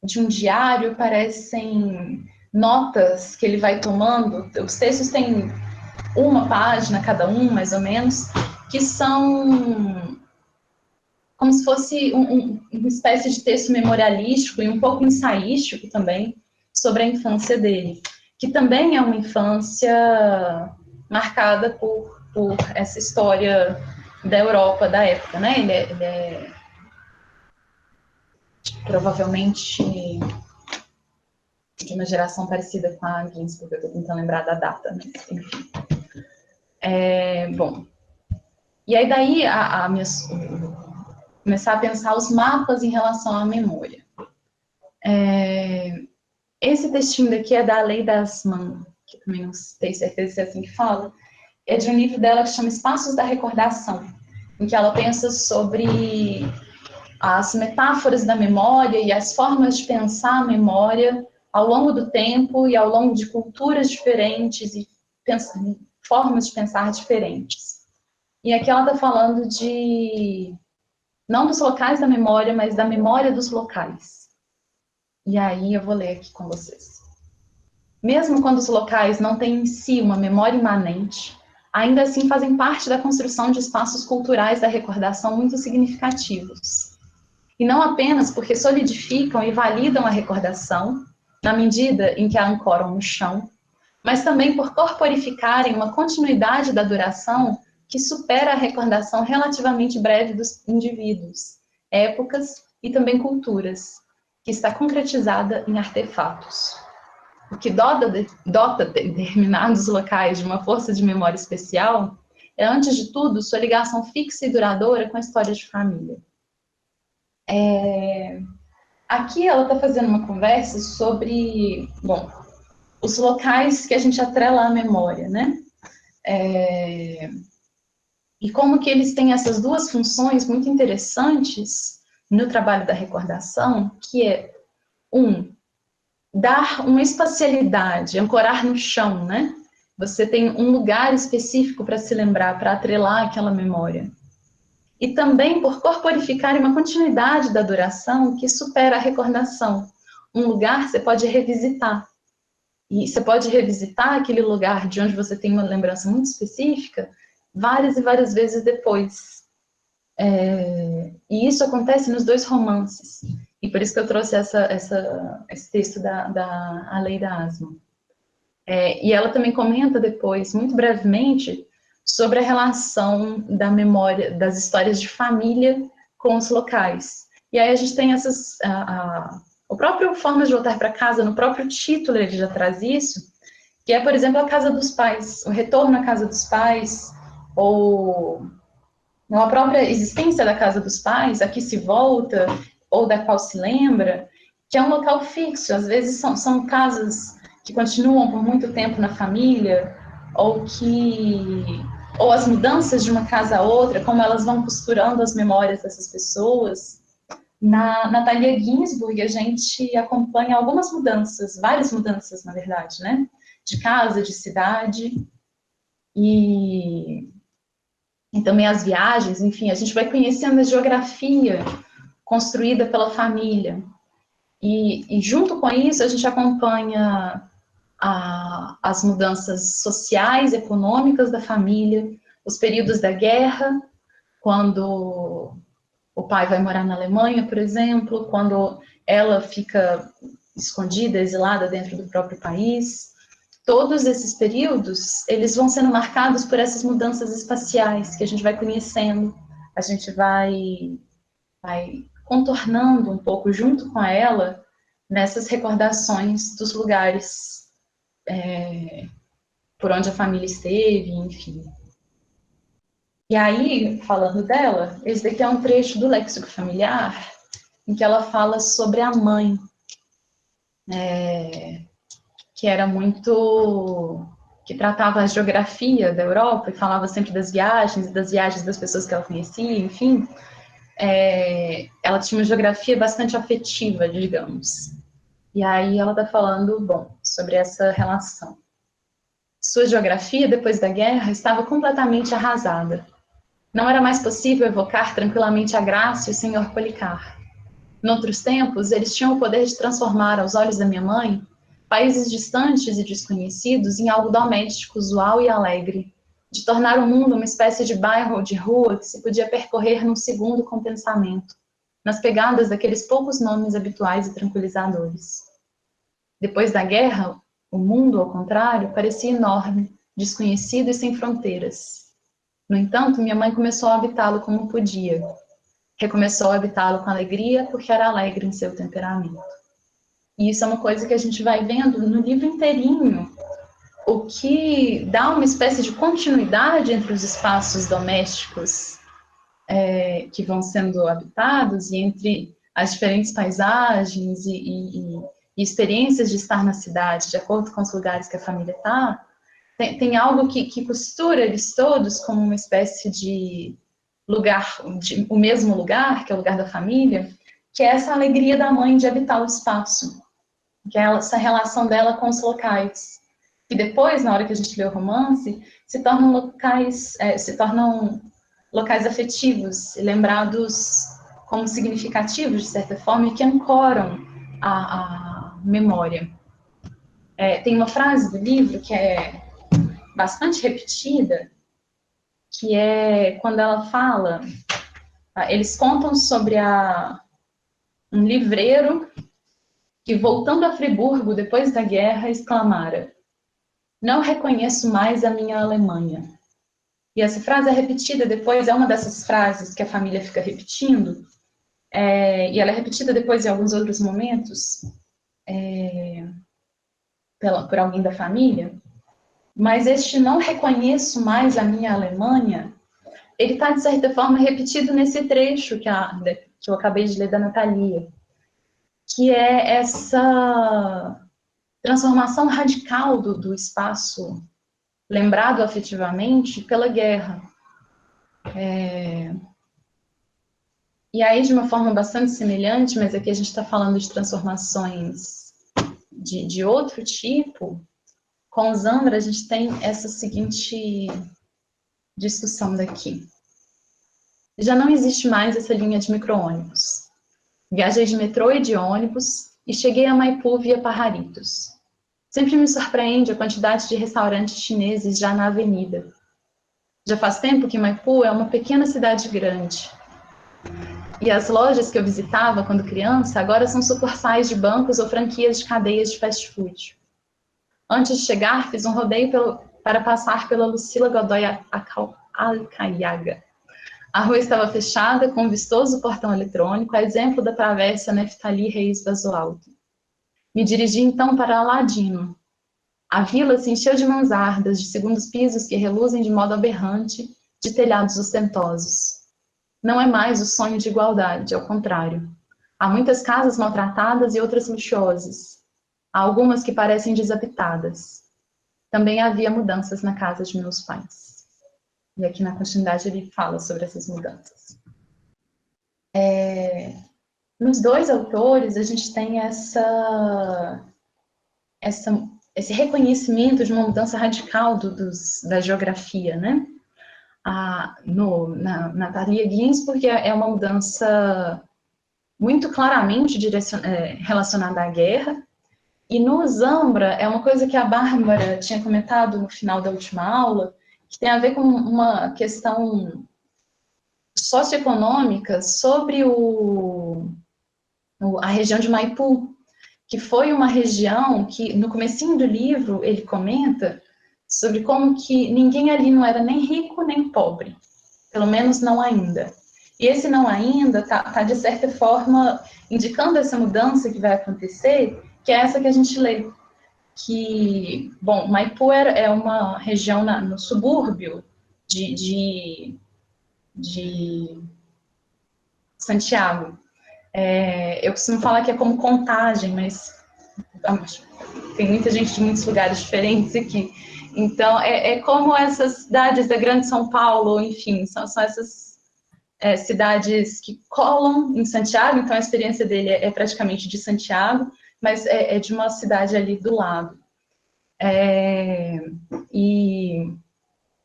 de um diário, parecem notas que ele vai tomando. Os textos têm uma página cada um, mais ou menos, que são como se fosse uma espécie de texto memorialístico e um pouco ensaístico também sobre a infância dele, que também é uma infância marcada por essa história da Europa da época, né? Ele é provavelmente de uma geração parecida com a Ginsburg, eu estou tentando lembrar da data, mas enfim. Bom, e aí daí começar a pensar os mapas em relação à memória. Esse textinho daqui é da Aleida Asman, que também não tenho certeza se é assim que fala, é de um livro dela que chama Espaços da Recordação, em que ela pensa sobre as metáforas da memória e as formas de pensar a memória ao longo do tempo e ao longo de culturas diferentes e formas de pensar diferentes. E aqui ela está falando não dos locais da memória, mas da memória dos locais. E aí eu vou ler aqui com vocês. Mesmo quando os locais não têm em si uma memória imanente, ainda assim fazem parte da construção de espaços culturais da recordação muito significativos. E não apenas porque solidificam e validam a recordação, na medida em que a ancoram no chão, mas também por corporificarem uma continuidade da duração que supera a recordação relativamente breve dos indivíduos, épocas e também culturas, que está concretizada em artefatos. O que dota determinados locais de uma força de memória especial é, antes de tudo, sua ligação fixa e duradoura com a história de família. Aqui ela está fazendo uma conversa sobre, os locais que a gente atrela à memória, né? E como que eles têm essas duas funções muito interessantes no trabalho da recordação, que é, dar uma espacialidade, ancorar no chão, né? Você tem um lugar específico para se lembrar, para atrelar aquela memória. E também por corporificar uma continuidade da duração que supera a recordação. Um lugar você pode revisitar. E você pode revisitar aquele lugar de onde você tem uma lembrança muito específica várias e várias vezes depois. E isso acontece nos dois romances. E por isso que eu trouxe esse texto da Aleida Asman. E ela também comenta depois, muito brevemente, sobre a relação da memória, das histórias de família com os locais. E aí a gente tem o próprio Formas de Voltar para Casa, no próprio título ele já traz isso, que é, por exemplo, a casa dos pais, o retorno à casa dos pais, ou a própria existência da casa dos pais, a que se volta, ou da qual se lembra, que é um local fixo, às vezes são casas que continuam por muito tempo na família, ou as mudanças de uma casa a outra, como elas vão costurando as memórias dessas pessoas. Na Natalia Ginsburg, a gente acompanha algumas mudanças, várias mudanças, na verdade, né? De casa, de cidade, e também as viagens, enfim, a gente vai conhecendo a geografia construída pela família. E junto com isso, a gente acompanha as mudanças sociais, econômicas da família, os períodos da guerra, quando o pai vai morar na Alemanha, por exemplo, quando ela fica escondida, exilada dentro do próprio país. Todos esses períodos, eles vão sendo marcados por essas mudanças espaciais que a gente vai conhecendo, a gente vai contornando um pouco junto com ela nessas recordações dos lugares por onde a família esteve, enfim. E aí, falando dela, esse daqui é um trecho do Léxico Familiar, em que ela fala sobre a mãe, que era muito... que tratava a geografia da Europa, e falava sempre das viagens das pessoas que ela conhecia, enfim. Ela tinha uma geografia bastante afetiva, digamos. E aí ela está falando, sobre essa relação. Sua geografia, depois da guerra, estava completamente arrasada. Não era mais possível evocar tranquilamente a Graça e o Sr. Policar. Noutros tempos, eles tinham o poder de transformar, aos olhos da minha mãe, países distantes e desconhecidos em algo doméstico, usual e alegre, de tornar o mundo uma espécie de bairro ou de rua que se podia percorrer num segundo com pensamento, nas pegadas daqueles poucos nomes habituais e tranquilizadores. Depois da guerra, o mundo, ao contrário, parecia enorme, desconhecido e sem fronteiras. No entanto, minha mãe começou a habitá-lo como podia. Recomeçou a habitá-lo com alegria, porque era alegre em seu temperamento. E isso é uma coisa que a gente vai vendo no livro inteirinho, o que dá uma espécie de continuidade entre os espaços domésticos que vão sendo habitados, e entre as diferentes paisagens e experiências de estar na cidade, de acordo com os lugares que a família está, tem algo que costura eles todos como uma espécie de lugar, o mesmo lugar, que é o lugar da família, que é essa alegria da mãe de habitar o espaço, que é essa relação dela com os locais, que depois, na hora que a gente lê o romance, se tornam locais afetivos, lembrados como significativos, de certa forma, e que ancoram a memória. Tem uma frase do livro que é bastante repetida, que é quando ela fala, eles contam sobre um livreiro que, voltando a Friburgo depois da guerra, exclamara: "Não reconheço mais a minha Alemanha." E essa frase é repetida depois, é uma dessas frases que a família fica repetindo, e ela é repetida depois em alguns outros momentos, por alguém da família, mas este "não reconheço mais a minha Alemanha", ele está, de certa forma, repetido nesse trecho que eu acabei de ler da Natalia, que é essa transformação radical do espaço lembrado afetivamente pela guerra. E aí, de uma forma bastante semelhante, mas aqui a gente está falando de transformações de outro tipo, com Zambra a gente tem essa seguinte discussão daqui. Já não existe mais essa linha de micro-ônibus. Viajei de metrô e de ônibus e cheguei a Maipu via Parraritos. Sempre me surpreende a quantidade de restaurantes chineses já na avenida. Já faz tempo que Maipu é uma pequena cidade grande. E as lojas que eu visitava quando criança agora são sucursais de bancos ou franquias de cadeias de fast food. Antes de chegar, fiz um rodeio para passar pela Lucila Godoy Alcaiaga. A rua estava fechada, com um vistoso portão eletrônico, a exemplo da travessa Neftali Reis Basualdo. Me dirigi então para Aladino. A vila se encheu de mansardas, de segundos pisos que reluzem de modo aberrante, de telhados ostentosos. Não é mais o sonho de igualdade, ao contrário. Há muitas casas maltratadas e outras luxuosas. Há algumas que parecem desabitadas. Também havia mudanças na casa de meus pais. E aqui na continuidade ele fala sobre essas mudanças. Nos dois autores, a gente tem esse reconhecimento de uma mudança radical da geografia, né? Na Natalia Ginzburg é uma mudança muito claramente relacionada à guerra, e no Zambra é uma coisa que a Bárbara tinha comentado no final da última aula, que tem a ver com uma questão socioeconômica sobre a região de Maipu, que foi uma região que, no comecinho do livro, ele comenta sobre como que ninguém ali não era nem rico nem pobre, pelo menos não ainda. E esse não ainda está, de certa forma, indicando essa mudança que vai acontecer, que é essa que a gente lê. Que, bom, Maipu é uma região no subúrbio de Santiago. Eu costumo falar que é como Contagem, mas tem muita gente de muitos lugares diferentes aqui. Então, é como essas cidades da Grande São Paulo, enfim, são essas cidades que colam em Santiago, então a experiência dele é praticamente de Santiago, mas é de uma cidade ali do lado. E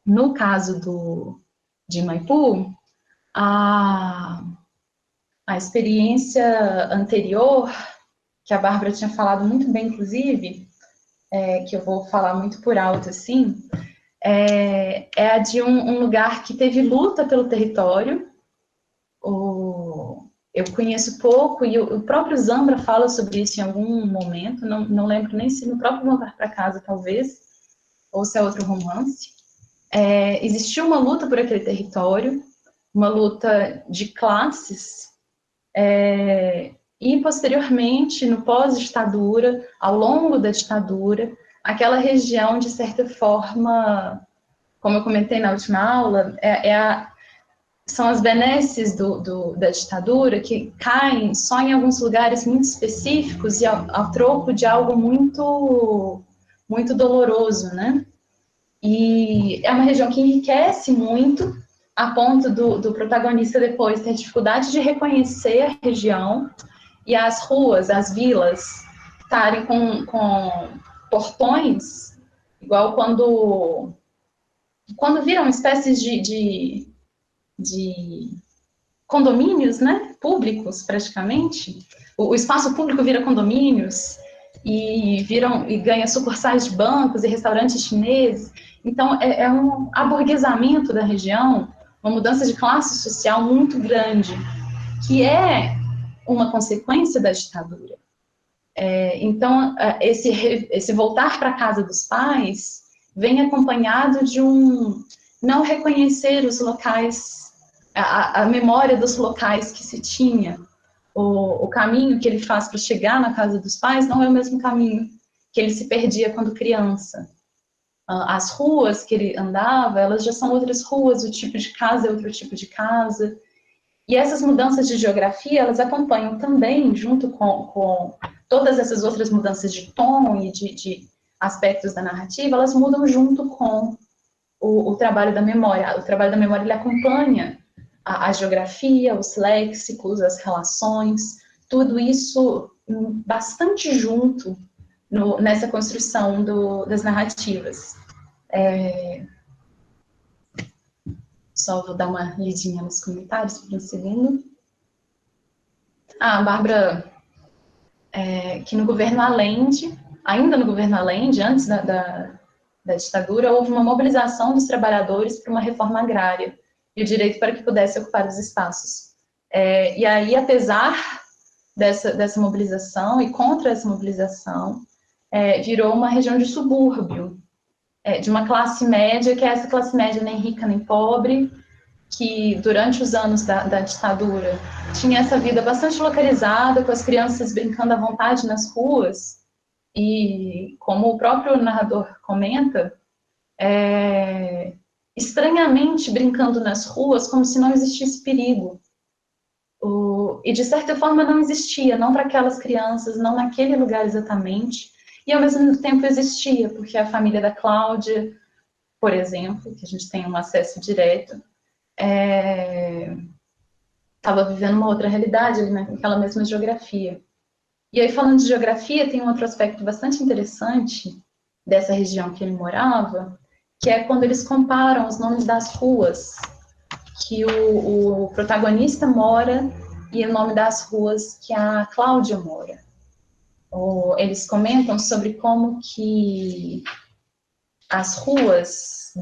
no caso de Maipu, a experiência anterior, que a Bárbara tinha falado muito bem, inclusive, que eu vou falar muito por alto, assim, é a de um lugar que teve luta pelo território. Eu conheço pouco, e o próprio Zambra fala sobre isso em algum momento, não lembro nem se no próprio Voltar para Casa, talvez, ou se é outro romance. Existiu uma luta por aquele território, uma luta de classes, e posteriormente, no pós-ditadura, ao longo da ditadura, aquela região, de certa forma, como eu comentei na última aula, são as benesses da ditadura que caem só em alguns lugares muito específicos e ao troco de algo muito, muito doloroso, né? E é uma região que enriquece muito, a ponto do protagonista depois ter dificuldade de reconhecer a região e as ruas, as vilas, estarem com portões, igual quando viram espécies de condomínios, né, públicos, praticamente. O espaço público vira condomínios e ganha sucursais de bancos e restaurantes chineses. Então, é um aburguesamento da região, uma mudança de classe social muito grande, que é uma consequência da ditadura. Então, esse voltar para a casa dos pais vem acompanhado de um não reconhecer os locais, a memória dos locais que se tinha. O caminho que ele faz para chegar na casa dos pais não é o mesmo caminho que ele se perdia quando criança. As ruas que ele andava, elas já são outras ruas, o tipo de casa é outro tipo de casa. E essas mudanças de geografia, elas acompanham também, junto com todas essas outras mudanças de tom e de aspectos da narrativa, elas mudam junto com o trabalho da memória. O trabalho da memória, ele acompanha a geografia, os léxicos, as relações, tudo isso bastante junto nessa construção das narrativas. Só vou dar uma lidinha nos comentários por um segundo. A Bárbara, que no governo Allende, ainda no governo Allende, antes da ditadura, houve uma mobilização dos trabalhadores para uma reforma agrária e o direito para que pudesse ocupar os espaços. E aí, apesar dessa mobilização e contra essa mobilização, virou uma região de subúrbio, de uma classe média, que é essa classe média nem rica nem pobre, que durante os anos da ditadura tinha essa vida bastante localizada, com as crianças brincando à vontade nas ruas, e como o próprio narrador comenta, estranhamente brincando nas ruas, como se não existisse perigo. E de certa forma não existia, não para aquelas crianças, não naquele lugar exatamente, e ao mesmo tempo existia, porque a família da Cláudia, por exemplo, que a gente tem um acesso direto, estava vivendo uma outra realidade ali naquela mesma geografia. E aí, falando de geografia, tem um outro aspecto bastante interessante dessa região que ele morava, que é quando eles comparam os nomes das ruas que o protagonista mora e o nome das ruas que a Cláudia mora. Eles comentam sobre como que as ruas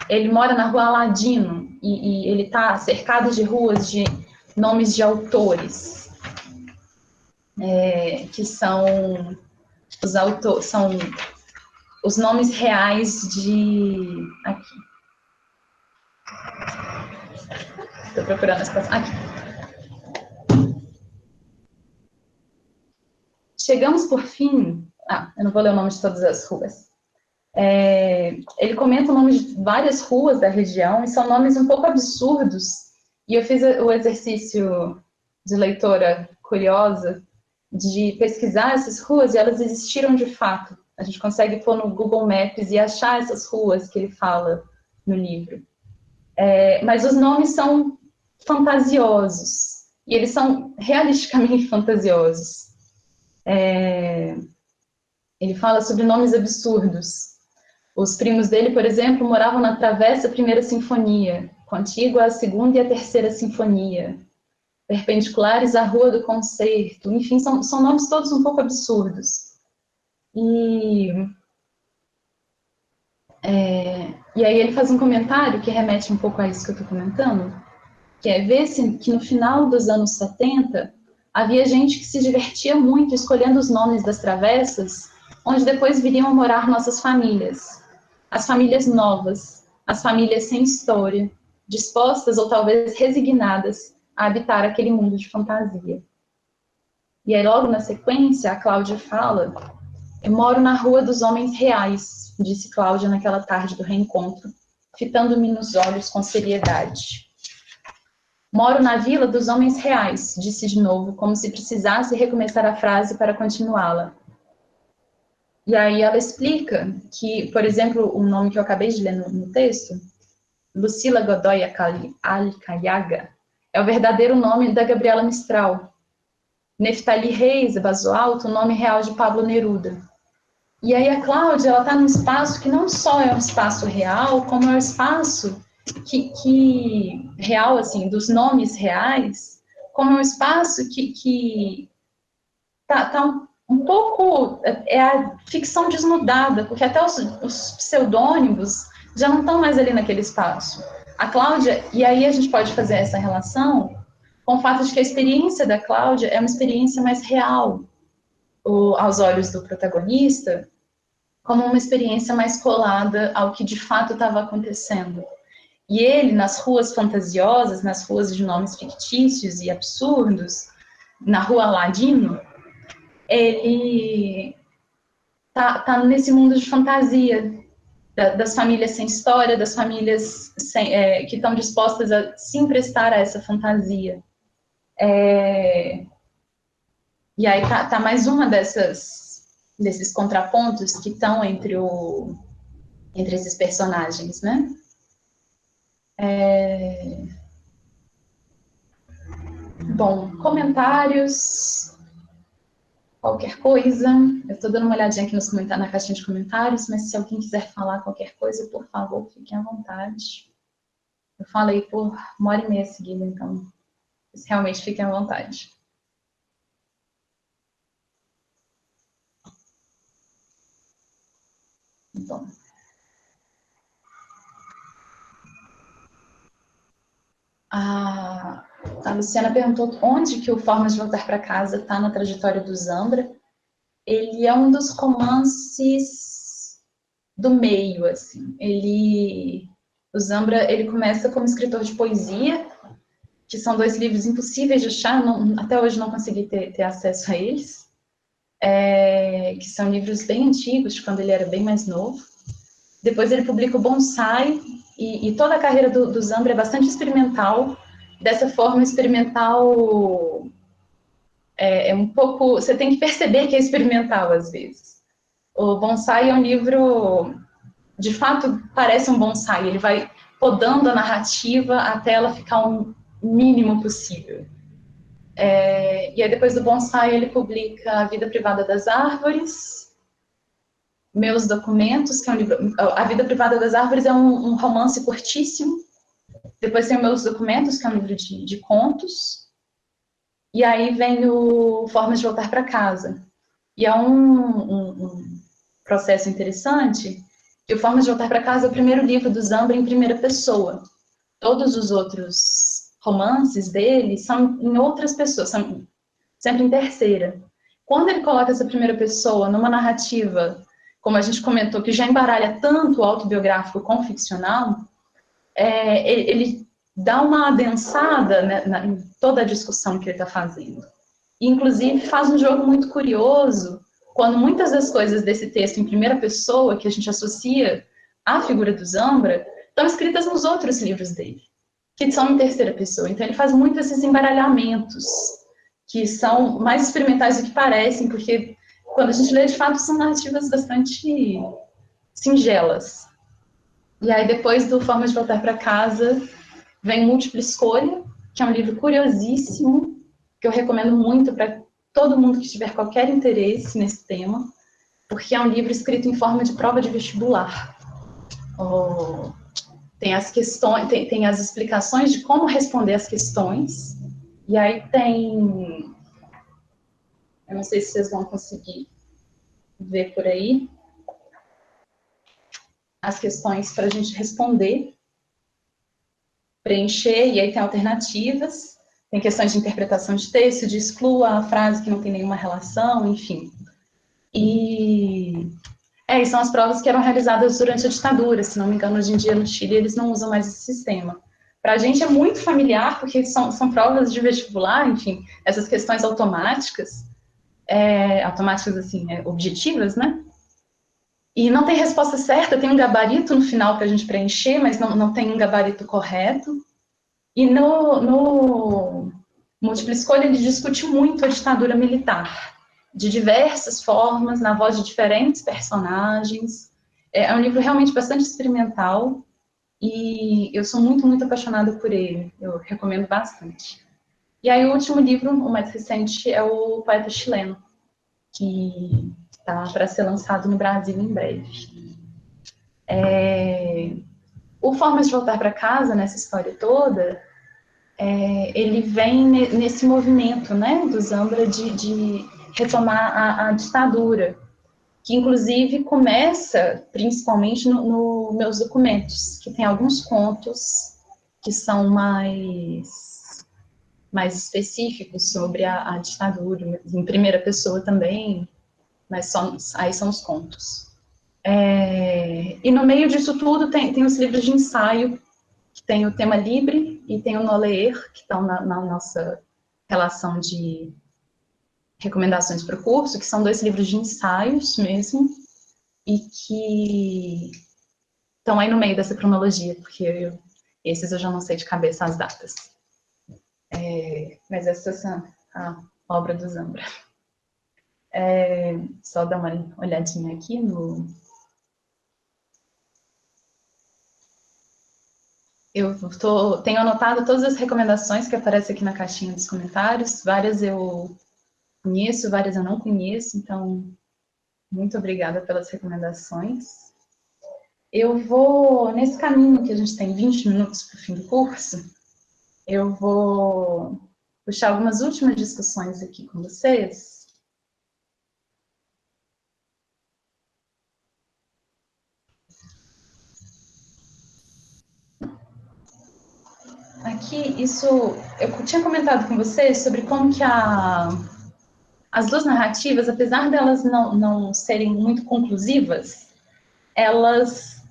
Ele mora na rua Aladino e ele está cercado de ruas de nomes de autores, que são os nomes reais de... Aqui. Estou procurando as coisas. Aqui. Chegamos, por fim... eu não vou ler o nome de todas as ruas. Ele comenta o nome de várias ruas da região, e são nomes um pouco absurdos. E eu fiz o exercício de leitora curiosa de pesquisar essas ruas, e elas existiram de fato. A gente consegue pôr no Google Maps e achar essas ruas que ele fala no livro. Mas os nomes são fantasiosos, e eles são realisticamente fantasiosos. Ele fala sobre nomes absurdos. Os primos dele, por exemplo, moravam na Travessa Primeira Sinfonia, contígua à Segunda e à Terceira Sinfonia, perpendiculares à Rua do Concerto, enfim, são nomes todos um pouco absurdos. E aí ele faz um comentário que remete um pouco a isso que eu estou comentando, que é ver-se que no final dos anos 70, havia gente que se divertia muito escolhendo os nomes das travessas, onde depois viriam a morar nossas famílias. As famílias novas, as famílias sem história, dispostas ou talvez resignadas a habitar aquele mundo de fantasia. E aí logo na sequência, a Cláudia fala: eu moro na Rua dos Homens Reais, disse Cláudia naquela tarde do reencontro, fitando-me nos olhos com seriedade. Moro na vila dos homens reais, disse de novo, como se precisasse recomeçar a frase para continuá-la. E aí ela explica que, por exemplo, o nome que eu acabei de ler no texto, Lucila Godoy Alcayaga, é o verdadeiro nome da Gabriela Mistral. Neftali Reis Basoalto, o nome real de Pablo Neruda. E aí a Cláudia, ela está num espaço que não só é um espaço real, como é um espaço que real, assim, dos nomes reais, como é um espaço que tá um pouco, é a ficção desnudada, porque até os pseudônimos já não estão mais ali naquele espaço. A Cláudia, e aí a gente pode fazer essa relação com o fato de que a experiência da Cláudia é uma experiência mais real, aos olhos do protagonista, como uma experiência mais colada ao que de fato estava acontecendo. E ele, nas ruas fantasiosas, nas ruas de nomes fictícios e absurdos, na rua Ladino, ele tá nesse mundo de fantasia, das famílias sem história, das famílias que estão dispostas a se emprestar a essa fantasia. E aí tá mais uma desses contrapontos que estão entre esses personagens, né? Bom, comentários, qualquer coisa. Eu estou dando uma olhadinha aqui na caixinha de comentários, mas se alguém quiser falar qualquer coisa, por favor, fiquem à vontade. Eu falei por 1h30 seguida, então vocês realmente fiquem à vontade. Bom. A Luciana perguntou onde que o Formas de Voltar para Casa está na trajetória do Zambra. Ele é um dos romances do meio, assim. O Zambra, ele começa como escritor de poesia, que são 2 livros impossíveis de achar, até hoje não consegui ter acesso a eles, que são livros bem antigos, de quando ele era bem mais novo. Depois ele publica o Bonsai, e toda a carreira do Zambra é bastante experimental. Dessa forma, experimental é um pouco... Você tem que perceber que é experimental, às vezes. O Bonsai é um livro... De fato, parece um bonsai. Ele vai podando a narrativa até ela ficar o mínimo possível. E aí, depois do Bonsai, ele publica A Vida Privada das Árvores, Meus Documentos, que é um livro... A Vida Privada das Árvores é um romance curtíssimo. Depois tem Meus Documentos, que é um livro de contos. E aí vem o Formas de Voltar para Casa. E é um processo interessante, que o Formas de Voltar para Casa é o primeiro livro do Zambra em primeira pessoa. Todos os outros romances dele são em outras pessoas, são sempre em terceira. Quando ele coloca essa primeira pessoa numa narrativa, como a gente comentou, que já embaralha tanto o autobiográfico com o ficcional, ele dá uma adensada, né, em toda a discussão que ele está fazendo. E, inclusive, faz um jogo muito curioso, quando muitas das coisas desse texto em primeira pessoa, que a gente associa à figura do Zambra, estão escritas nos outros livros dele, que são em terceira pessoa. Então, ele faz muito esses embaralhamentos, que são mais experimentais do que parecem, porque quando a gente lê, de fato, são narrativas bastante singelas. E aí, depois do Forma de Voltar para Casa, vem Múltipla Escolha, que é um livro curiosíssimo, que eu recomendo muito para todo mundo que tiver qualquer interesse nesse tema, porque é um livro escrito em forma de prova de vestibular. Tem as questões, tem as explicações de como responder as questões, e aí tem... Eu não sei se vocês vão conseguir ver por aí as questões para a gente responder, preencher, e aí tem alternativas, tem questões de interpretação de texto, de exclua a frase que não tem nenhuma relação, enfim. E são as provas que eram realizadas durante a ditadura, se não me engano, hoje em dia no Chile eles não usam mais esse sistema. Para a gente é muito familiar, porque são provas de vestibular, enfim, essas questões automáticas, automáticas assim, objetivas, né? E não tem resposta certa, tem um gabarito no final para a gente preencher, mas não tem um gabarito correto. E no Múltipla Escolha, ele discute muito a ditadura militar, de diversas formas, na voz de diferentes personagens. É um livro realmente bastante experimental, e eu sou muito, muito apaixonada por ele. Eu recomendo bastante. E aí, o último livro, o mais recente, é o Poeta Chileno, que está para ser lançado no Brasil em breve. O Formas de Voltar para Casa, nessa história toda, ele vem nesse movimento, né, do Zambra de retomar a ditadura, que inclusive começa principalmente nos meus documentos, que tem alguns contos que são mais específicos sobre a ditadura, em primeira pessoa também, mas aí são os contos. E no meio disso tudo tem os livros de ensaio, que tem o Tema Livre e tem o No Ler, que estão na nossa relação de recomendações para o curso, que são 2 livros de ensaios mesmo, e que estão aí no meio dessa cronologia, porque esses eu já não sei de cabeça as datas. Mas essa é a obra do Zambra. Só dar uma olhadinha aqui no... Tenho anotado todas as recomendações que aparecem aqui na caixinha dos comentários. Várias eu conheço, várias eu não conheço, então, muito obrigada pelas recomendações. Eu vou, nesse caminho que a gente tem 20 minutos para o fim do curso, eu vou puxar algumas últimas discussões aqui com vocês. Aqui, eu tinha comentado com vocês sobre como que as 2 narrativas, apesar delas não serem muito conclusivas, elas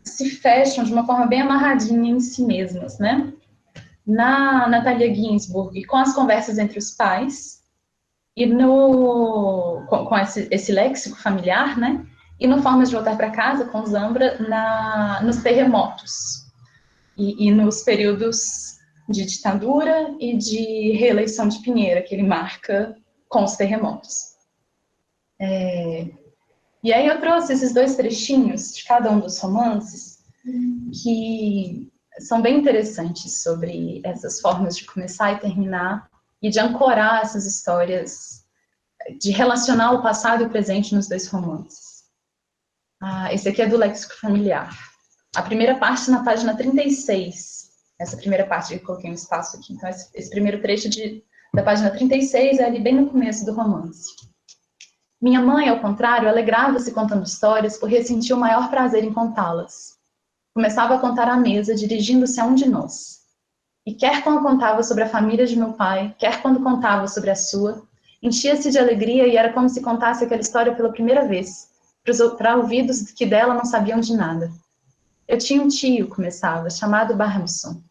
se fecham de uma forma bem amarradinha em si mesmas, né? Na Natalia Ginzburg, com as conversas entre os pais, e com esse léxico familiar, né? E no Formas de Voltar para Casa, com Zambra, nos terremotos. E nos períodos de ditadura e de reeleição de Pinheira, que ele marca com os terremotos. E aí eu trouxe esses 2 trechinhos de cada um dos romances, que são bem interessantes sobre essas formas de começar e terminar, e de ancorar essas histórias, de relacionar o passado e o presente nos 2 romances. Esse aqui é do Léxico Familiar. A primeira parte na página 36. Essa primeira parte eu coloquei um espaço aqui. Então, esse primeiro trecho da página 36 é ali bem no começo do romance. Minha mãe, ao contrário, alegrava-se contando histórias porque sentia o maior prazer em contá-las. Começava a contar à mesa, dirigindo-se a um de nós. E quer quando contava sobre a família de meu pai, quer quando contava sobre a sua, enchia-se de alegria e era como se contasse aquela história pela primeira vez, para ouvidos que dela não sabiam de nada. Eu tinha um tio, começava, chamado Barmson.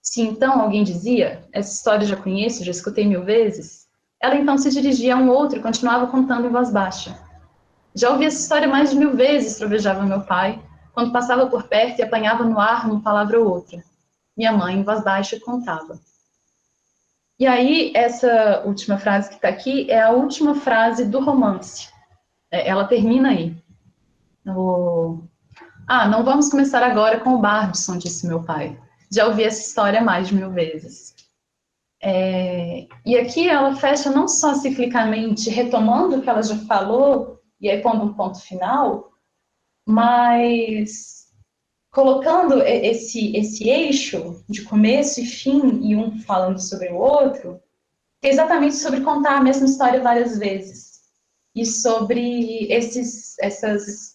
Se então alguém dizia, essa história já conheço, já escutei 1000 vezes, ela então se dirigia a um outro e continuava contando em voz baixa. Já ouvi essa história mais de 1000 vezes, trovejava meu pai, quando passava por perto e apanhava no ar uma palavra ou outra. Minha mãe, em voz baixa, contava. E aí, essa última frase que está aqui é a última frase do romance. Ela termina aí. Não vamos começar agora com o Barbson, disse meu pai. Já ouvi essa história mais de 1000 vezes. E aqui ela fecha não só ciclicamente, retomando o que ela já falou, e aí pondo um ponto final, mas colocando esse eixo de começo e fim, e um falando sobre o outro, que é exatamente sobre contar a mesma história várias vezes. E sobre essas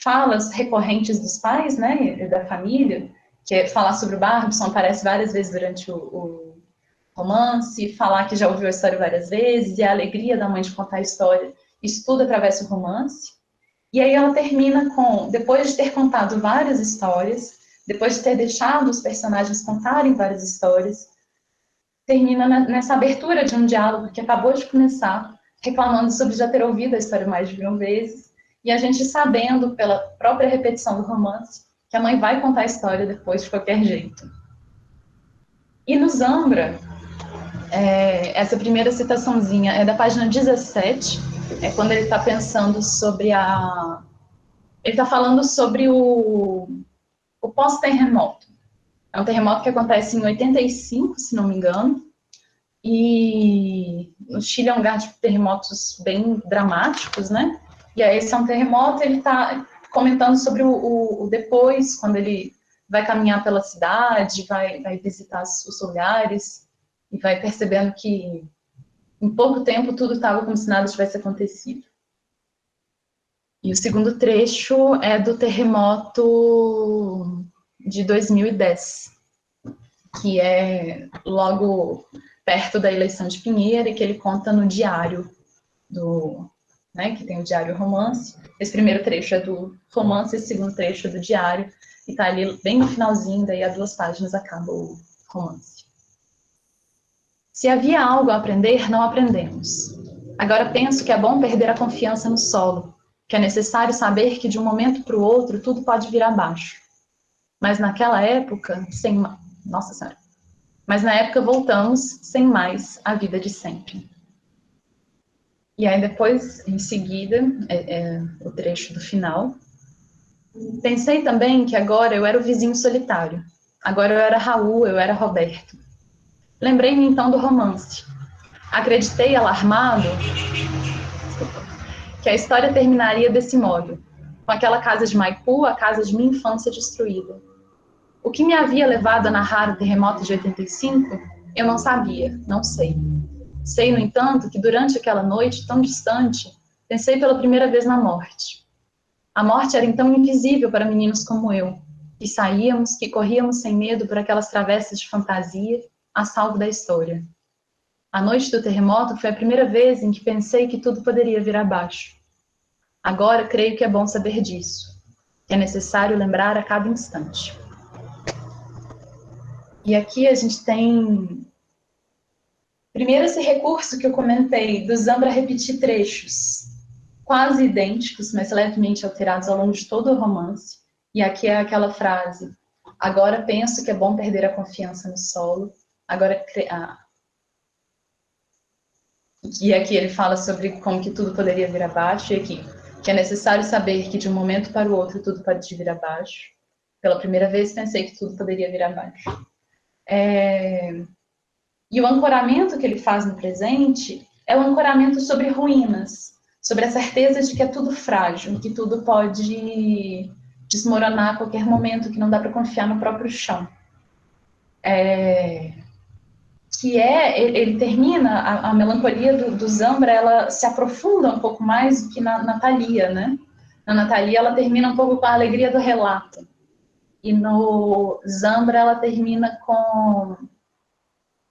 falas recorrentes dos pais, né, e da família, que é falar sobre o Barbson, aparece várias vezes durante o romance, falar que já ouviu a história várias vezes, e a alegria da mãe de contar a história, isso tudo atravessa o romance. E aí ela termina com, depois de ter contado várias histórias, depois de ter deixado os personagens contarem várias histórias, termina nessa abertura de um diálogo que acabou de começar, reclamando sobre já ter ouvido a história mais de 1000 vezes, e a gente sabendo, pela própria repetição do romance, que a mãe vai contar a história depois de qualquer jeito. E no Zambra, essa primeira citaçãozinha é da página 17, é quando ele está pensando sobre ele está falando sobre o pós-terremoto. É um terremoto que acontece em 85, se não me engano, e o Chile é um lugar de terremotos bem dramáticos, né? E aí esse é um terremoto, ele está comentando sobre o depois, quando ele vai caminhar pela cidade, vai visitar os lugares, e vai percebendo que em pouco tempo tudo estava como se nada tivesse acontecido. E o segundo trecho é do terremoto de 2010, que é logo perto da eleição de Pinheira, e que ele conta no diário que tem o diário romance. Esse primeiro trecho é do romance, esse segundo trecho é do diário, e tá ali bem no finalzinho, daí a 2 páginas acaba o romance. Se havia algo a aprender, não aprendemos. Agora penso que é bom perder a confiança no solo, que é necessário saber que de um momento para o outro tudo pode vir abaixo. Mas naquela época, Nossa Senhora. Mas na época voltamos, sem mais, à vida de sempre. E aí depois, em seguida, o trecho do final. Pensei também que agora eu era o vizinho solitário. Agora eu era Raul, eu era Roberto. Lembrei-me então do romance. Acreditei, alarmado, que a história terminaria desse modo, com aquela casa de Maipu, a casa de minha infância destruída. O que me havia levado a narrar o terremoto de 85, eu não sabia, não sei. Sei, no entanto, que durante aquela noite tão distante, pensei pela primeira vez na morte. A morte era então invisível para meninos como eu, que saíamos, que corríamos sem medo por aquelas travessas de fantasia, a salvo da história. A noite do terremoto foi a primeira vez em que pensei que tudo poderia vir abaixo. Agora creio que é bom saber disso, que é necessário lembrar a cada instante. E aqui a gente tem, primeiro, esse recurso que eu comentei, do Zambra repetir trechos quase idênticos, mas levemente alterados ao longo de todo o romance. E aqui é aquela frase: agora penso que é bom perder a confiança no solo. E aqui ele fala sobre como que tudo poderia vir abaixo. E aqui, que é necessário saber que de um momento para o outro tudo pode vir abaixo. Pela primeira vez pensei que tudo poderia vir abaixo. E o ancoramento que ele faz no presente é o ancoramento sobre ruínas, sobre a certeza de que é tudo frágil, que tudo pode desmoronar a qualquer momento, que não dá para confiar no próprio chão. Ele termina, a melancolia do Zambra, ela se aprofunda um pouco mais do que na Thalia, né? Na Natalia, ela termina um pouco com a alegria do relato. E no Zambra, ela termina com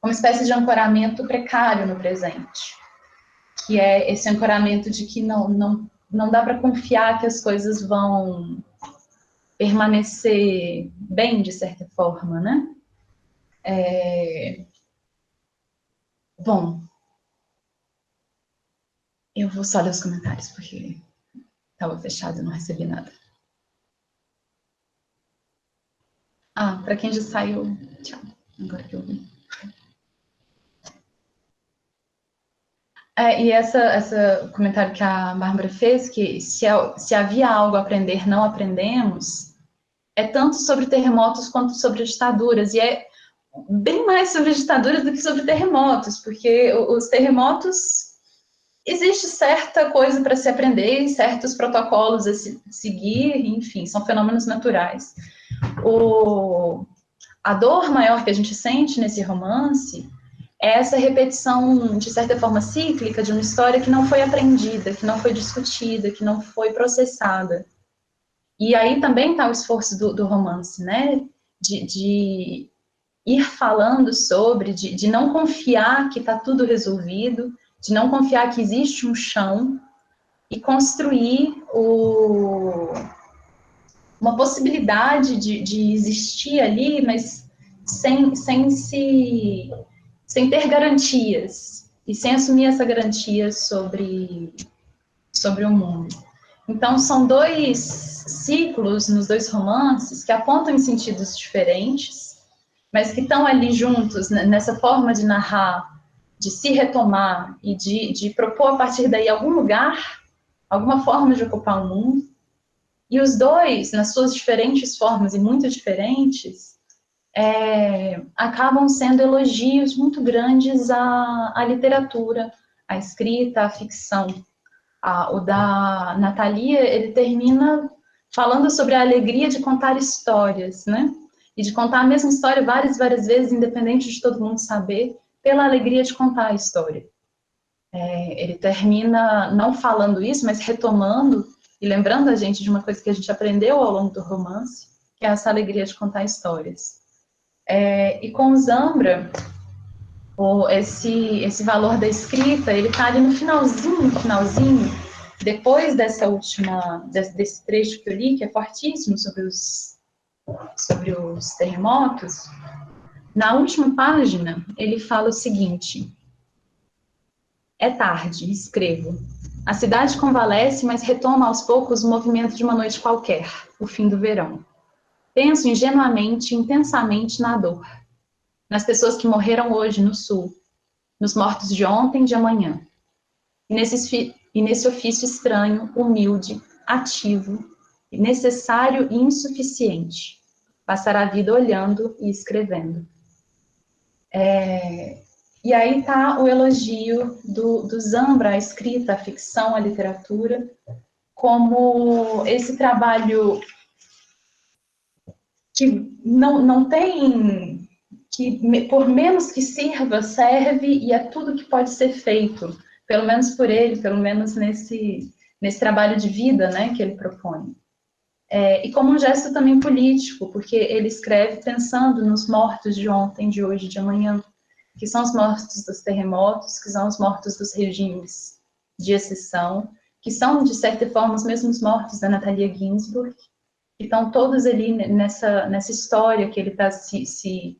uma espécie de ancoramento precário no presente, que é esse ancoramento de que não dá para confiar que as coisas vão permanecer bem, de certa forma, né? Bom, eu vou só ler os comentários, porque estava fechado e não recebi nada. Para quem já saiu, tchau. Agora que eu vi. E esse comentário que a Bárbara fez, que se havia algo a aprender, não aprendemos, é tanto sobre terremotos quanto sobre ditaduras, e é bem mais sobre ditaduras do que sobre terremotos, porque os terremotos, existe certa coisa para se aprender, certos protocolos a se seguir, enfim, são fenômenos naturais. A dor maior que a gente sente nesse romance é essa repetição, de certa forma, cíclica de uma história que não foi aprendida, que não foi discutida, que não foi processada. E aí também está o esforço do romance, né? De ir falando sobre, de não confiar que está tudo resolvido, de não confiar que existe um chão, e construir uma possibilidade de existir ali, mas sem ter garantias, e sem assumir essa garantia sobre o mundo. Então, são dois ciclos nos dois romances que apontam em sentidos diferentes, mas que estão ali juntos, nessa forma de narrar, de se retomar e de propor a partir daí algum lugar, alguma forma de ocupar o mundo. E os dois, nas suas diferentes formas e muito diferentes, acabam sendo elogios muito grandes à literatura, à escrita, à ficção. O da Natalia, ele termina falando sobre a alegria de contar histórias, né? E de contar a mesma história várias vezes, independente de todo mundo saber, pela alegria de contar a história. Ele termina não falando isso, mas retomando e lembrando a gente de uma coisa que a gente aprendeu ao longo do romance, que é essa alegria de contar histórias. E com o Zambra, esse valor da escrita, ele está ali no finalzinho, depois desse trecho que eu li, que é fortíssimo sobre os terremotos. Na última página, ele fala o seguinte: é tarde, escrevo. A cidade convalesce, mas retoma aos poucos o movimento de uma noite qualquer, o fim do verão. Penso ingenuamente, intensamente na dor, nas pessoas que morreram hoje no sul, nos mortos de ontem e de amanhã. E nesse ofício estranho, humilde, ativo, necessário e insuficiente. Passar a vida olhando e escrevendo. E aí está o elogio do Zambra, a escrita, a ficção, a literatura, como esse trabalho que não tem, que por menos que sirva, serve e é tudo que pode ser feito, pelo menos por ele, pelo menos nesse trabalho de vida, né, que ele propõe. E como um gesto também político, porque ele escreve pensando nos mortos de ontem, de hoje, de amanhã, que são os mortos dos terremotos, que são os mortos dos regimes de exceção, que são, de certa forma, os mesmos mortos da Natalia Ginzburg, que estão todos ali nessa história que ele está se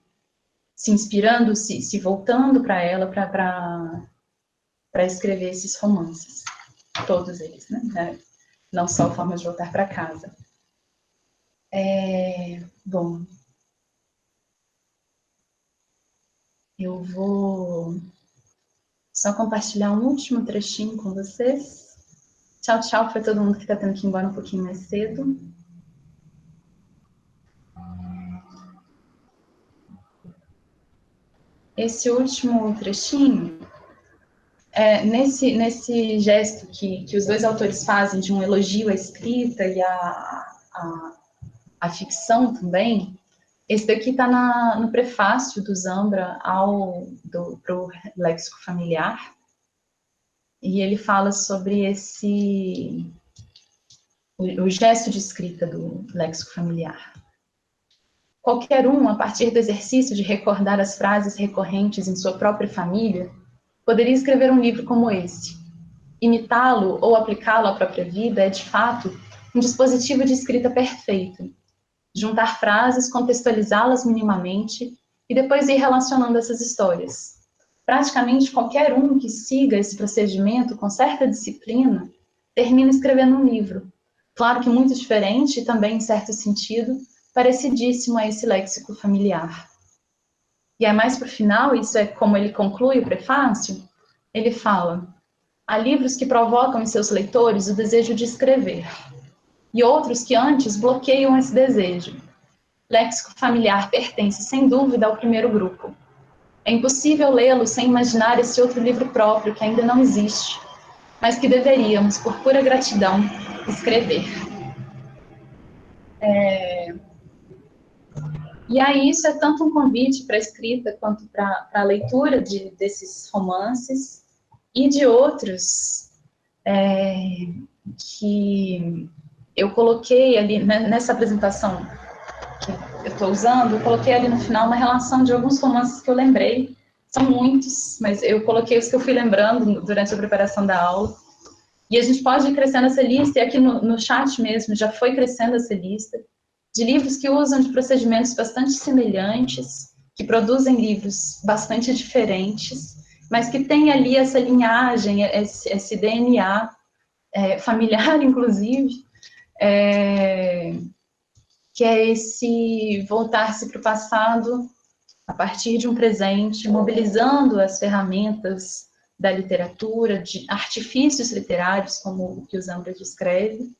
inspirando, se voltando para ela, para escrever esses romances. Todos eles, né? Não só Forma de Voltar para Casa. Bom, eu vou só compartilhar um último trechinho com vocês. Tchau, tchau para todo mundo que está tendo que ir embora um pouquinho mais cedo. Esse último trechinho, nesse gesto que os dois autores fazem de um elogio à escrita e à ficção também, esse daqui está no prefácio do Zambra para o Léxico Familiar, e ele fala sobre o gesto de escrita do Léxico Familiar. Qualquer um, a partir do exercício de recordar as frases recorrentes em sua própria família, poderia escrever um livro como esse. Imitá-lo ou aplicá-lo à própria vida é, de fato, um dispositivo de escrita perfeito. Juntar frases, contextualizá-las minimamente e depois ir relacionando essas histórias. Praticamente qualquer um que siga esse procedimento com certa disciplina termina escrevendo um livro. Claro que muito diferente e também, em certo sentido, parecidíssimo a esse léxico familiar. E é mais para o final, isso é como ele conclui o prefácio, ele fala: há livros que provocam em seus leitores o desejo de escrever, e outros que antes bloqueiam esse desejo. Léxico Familiar pertence, sem dúvida, ao primeiro grupo. É impossível lê-lo sem imaginar esse outro livro próprio que ainda não existe, mas que deveríamos, por pura gratidão, escrever. E aí isso é tanto um convite para a escrita quanto para a leitura desses romances e de outros que eu coloquei ali nessa apresentação que eu estou usando, eu coloquei ali no final uma relação de alguns romances que eu lembrei. São muitos, mas eu coloquei os que eu fui lembrando durante a preparação da aula. E a gente pode ir crescendo essa lista, e aqui no chat mesmo já foi crescendo essa lista, de livros que usam de procedimentos bastante semelhantes, que produzem livros bastante diferentes, mas que tem ali essa linhagem, esse DNA familiar, inclusive, que é esse voltar-se para o passado a partir de um presente, mobilizando as ferramentas da literatura, de artifícios literários, como o que o Zambra descreve,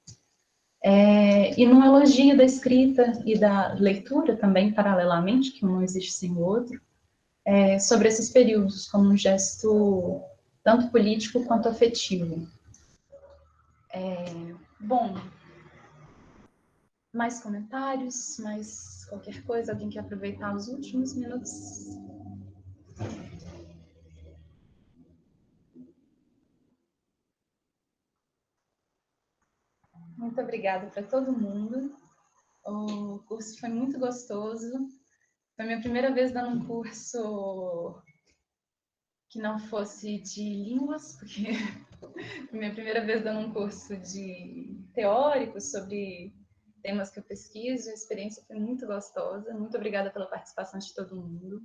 e num elogio da escrita e da leitura também, paralelamente, que um não existe sem o outro, sobre esses períodos, como um gesto tanto político quanto afetivo. Bom, mais comentários, mais qualquer coisa? Alguém quer aproveitar os últimos minutos? Muito obrigada para todo mundo. O curso foi muito gostoso. Foi minha primeira vez dando um curso que não fosse de línguas, porque foi minha primeira vez dando um curso de teórico sobre temas que eu pesquiso. A experiência foi muito gostosa. Muito obrigada pela participação de todo mundo.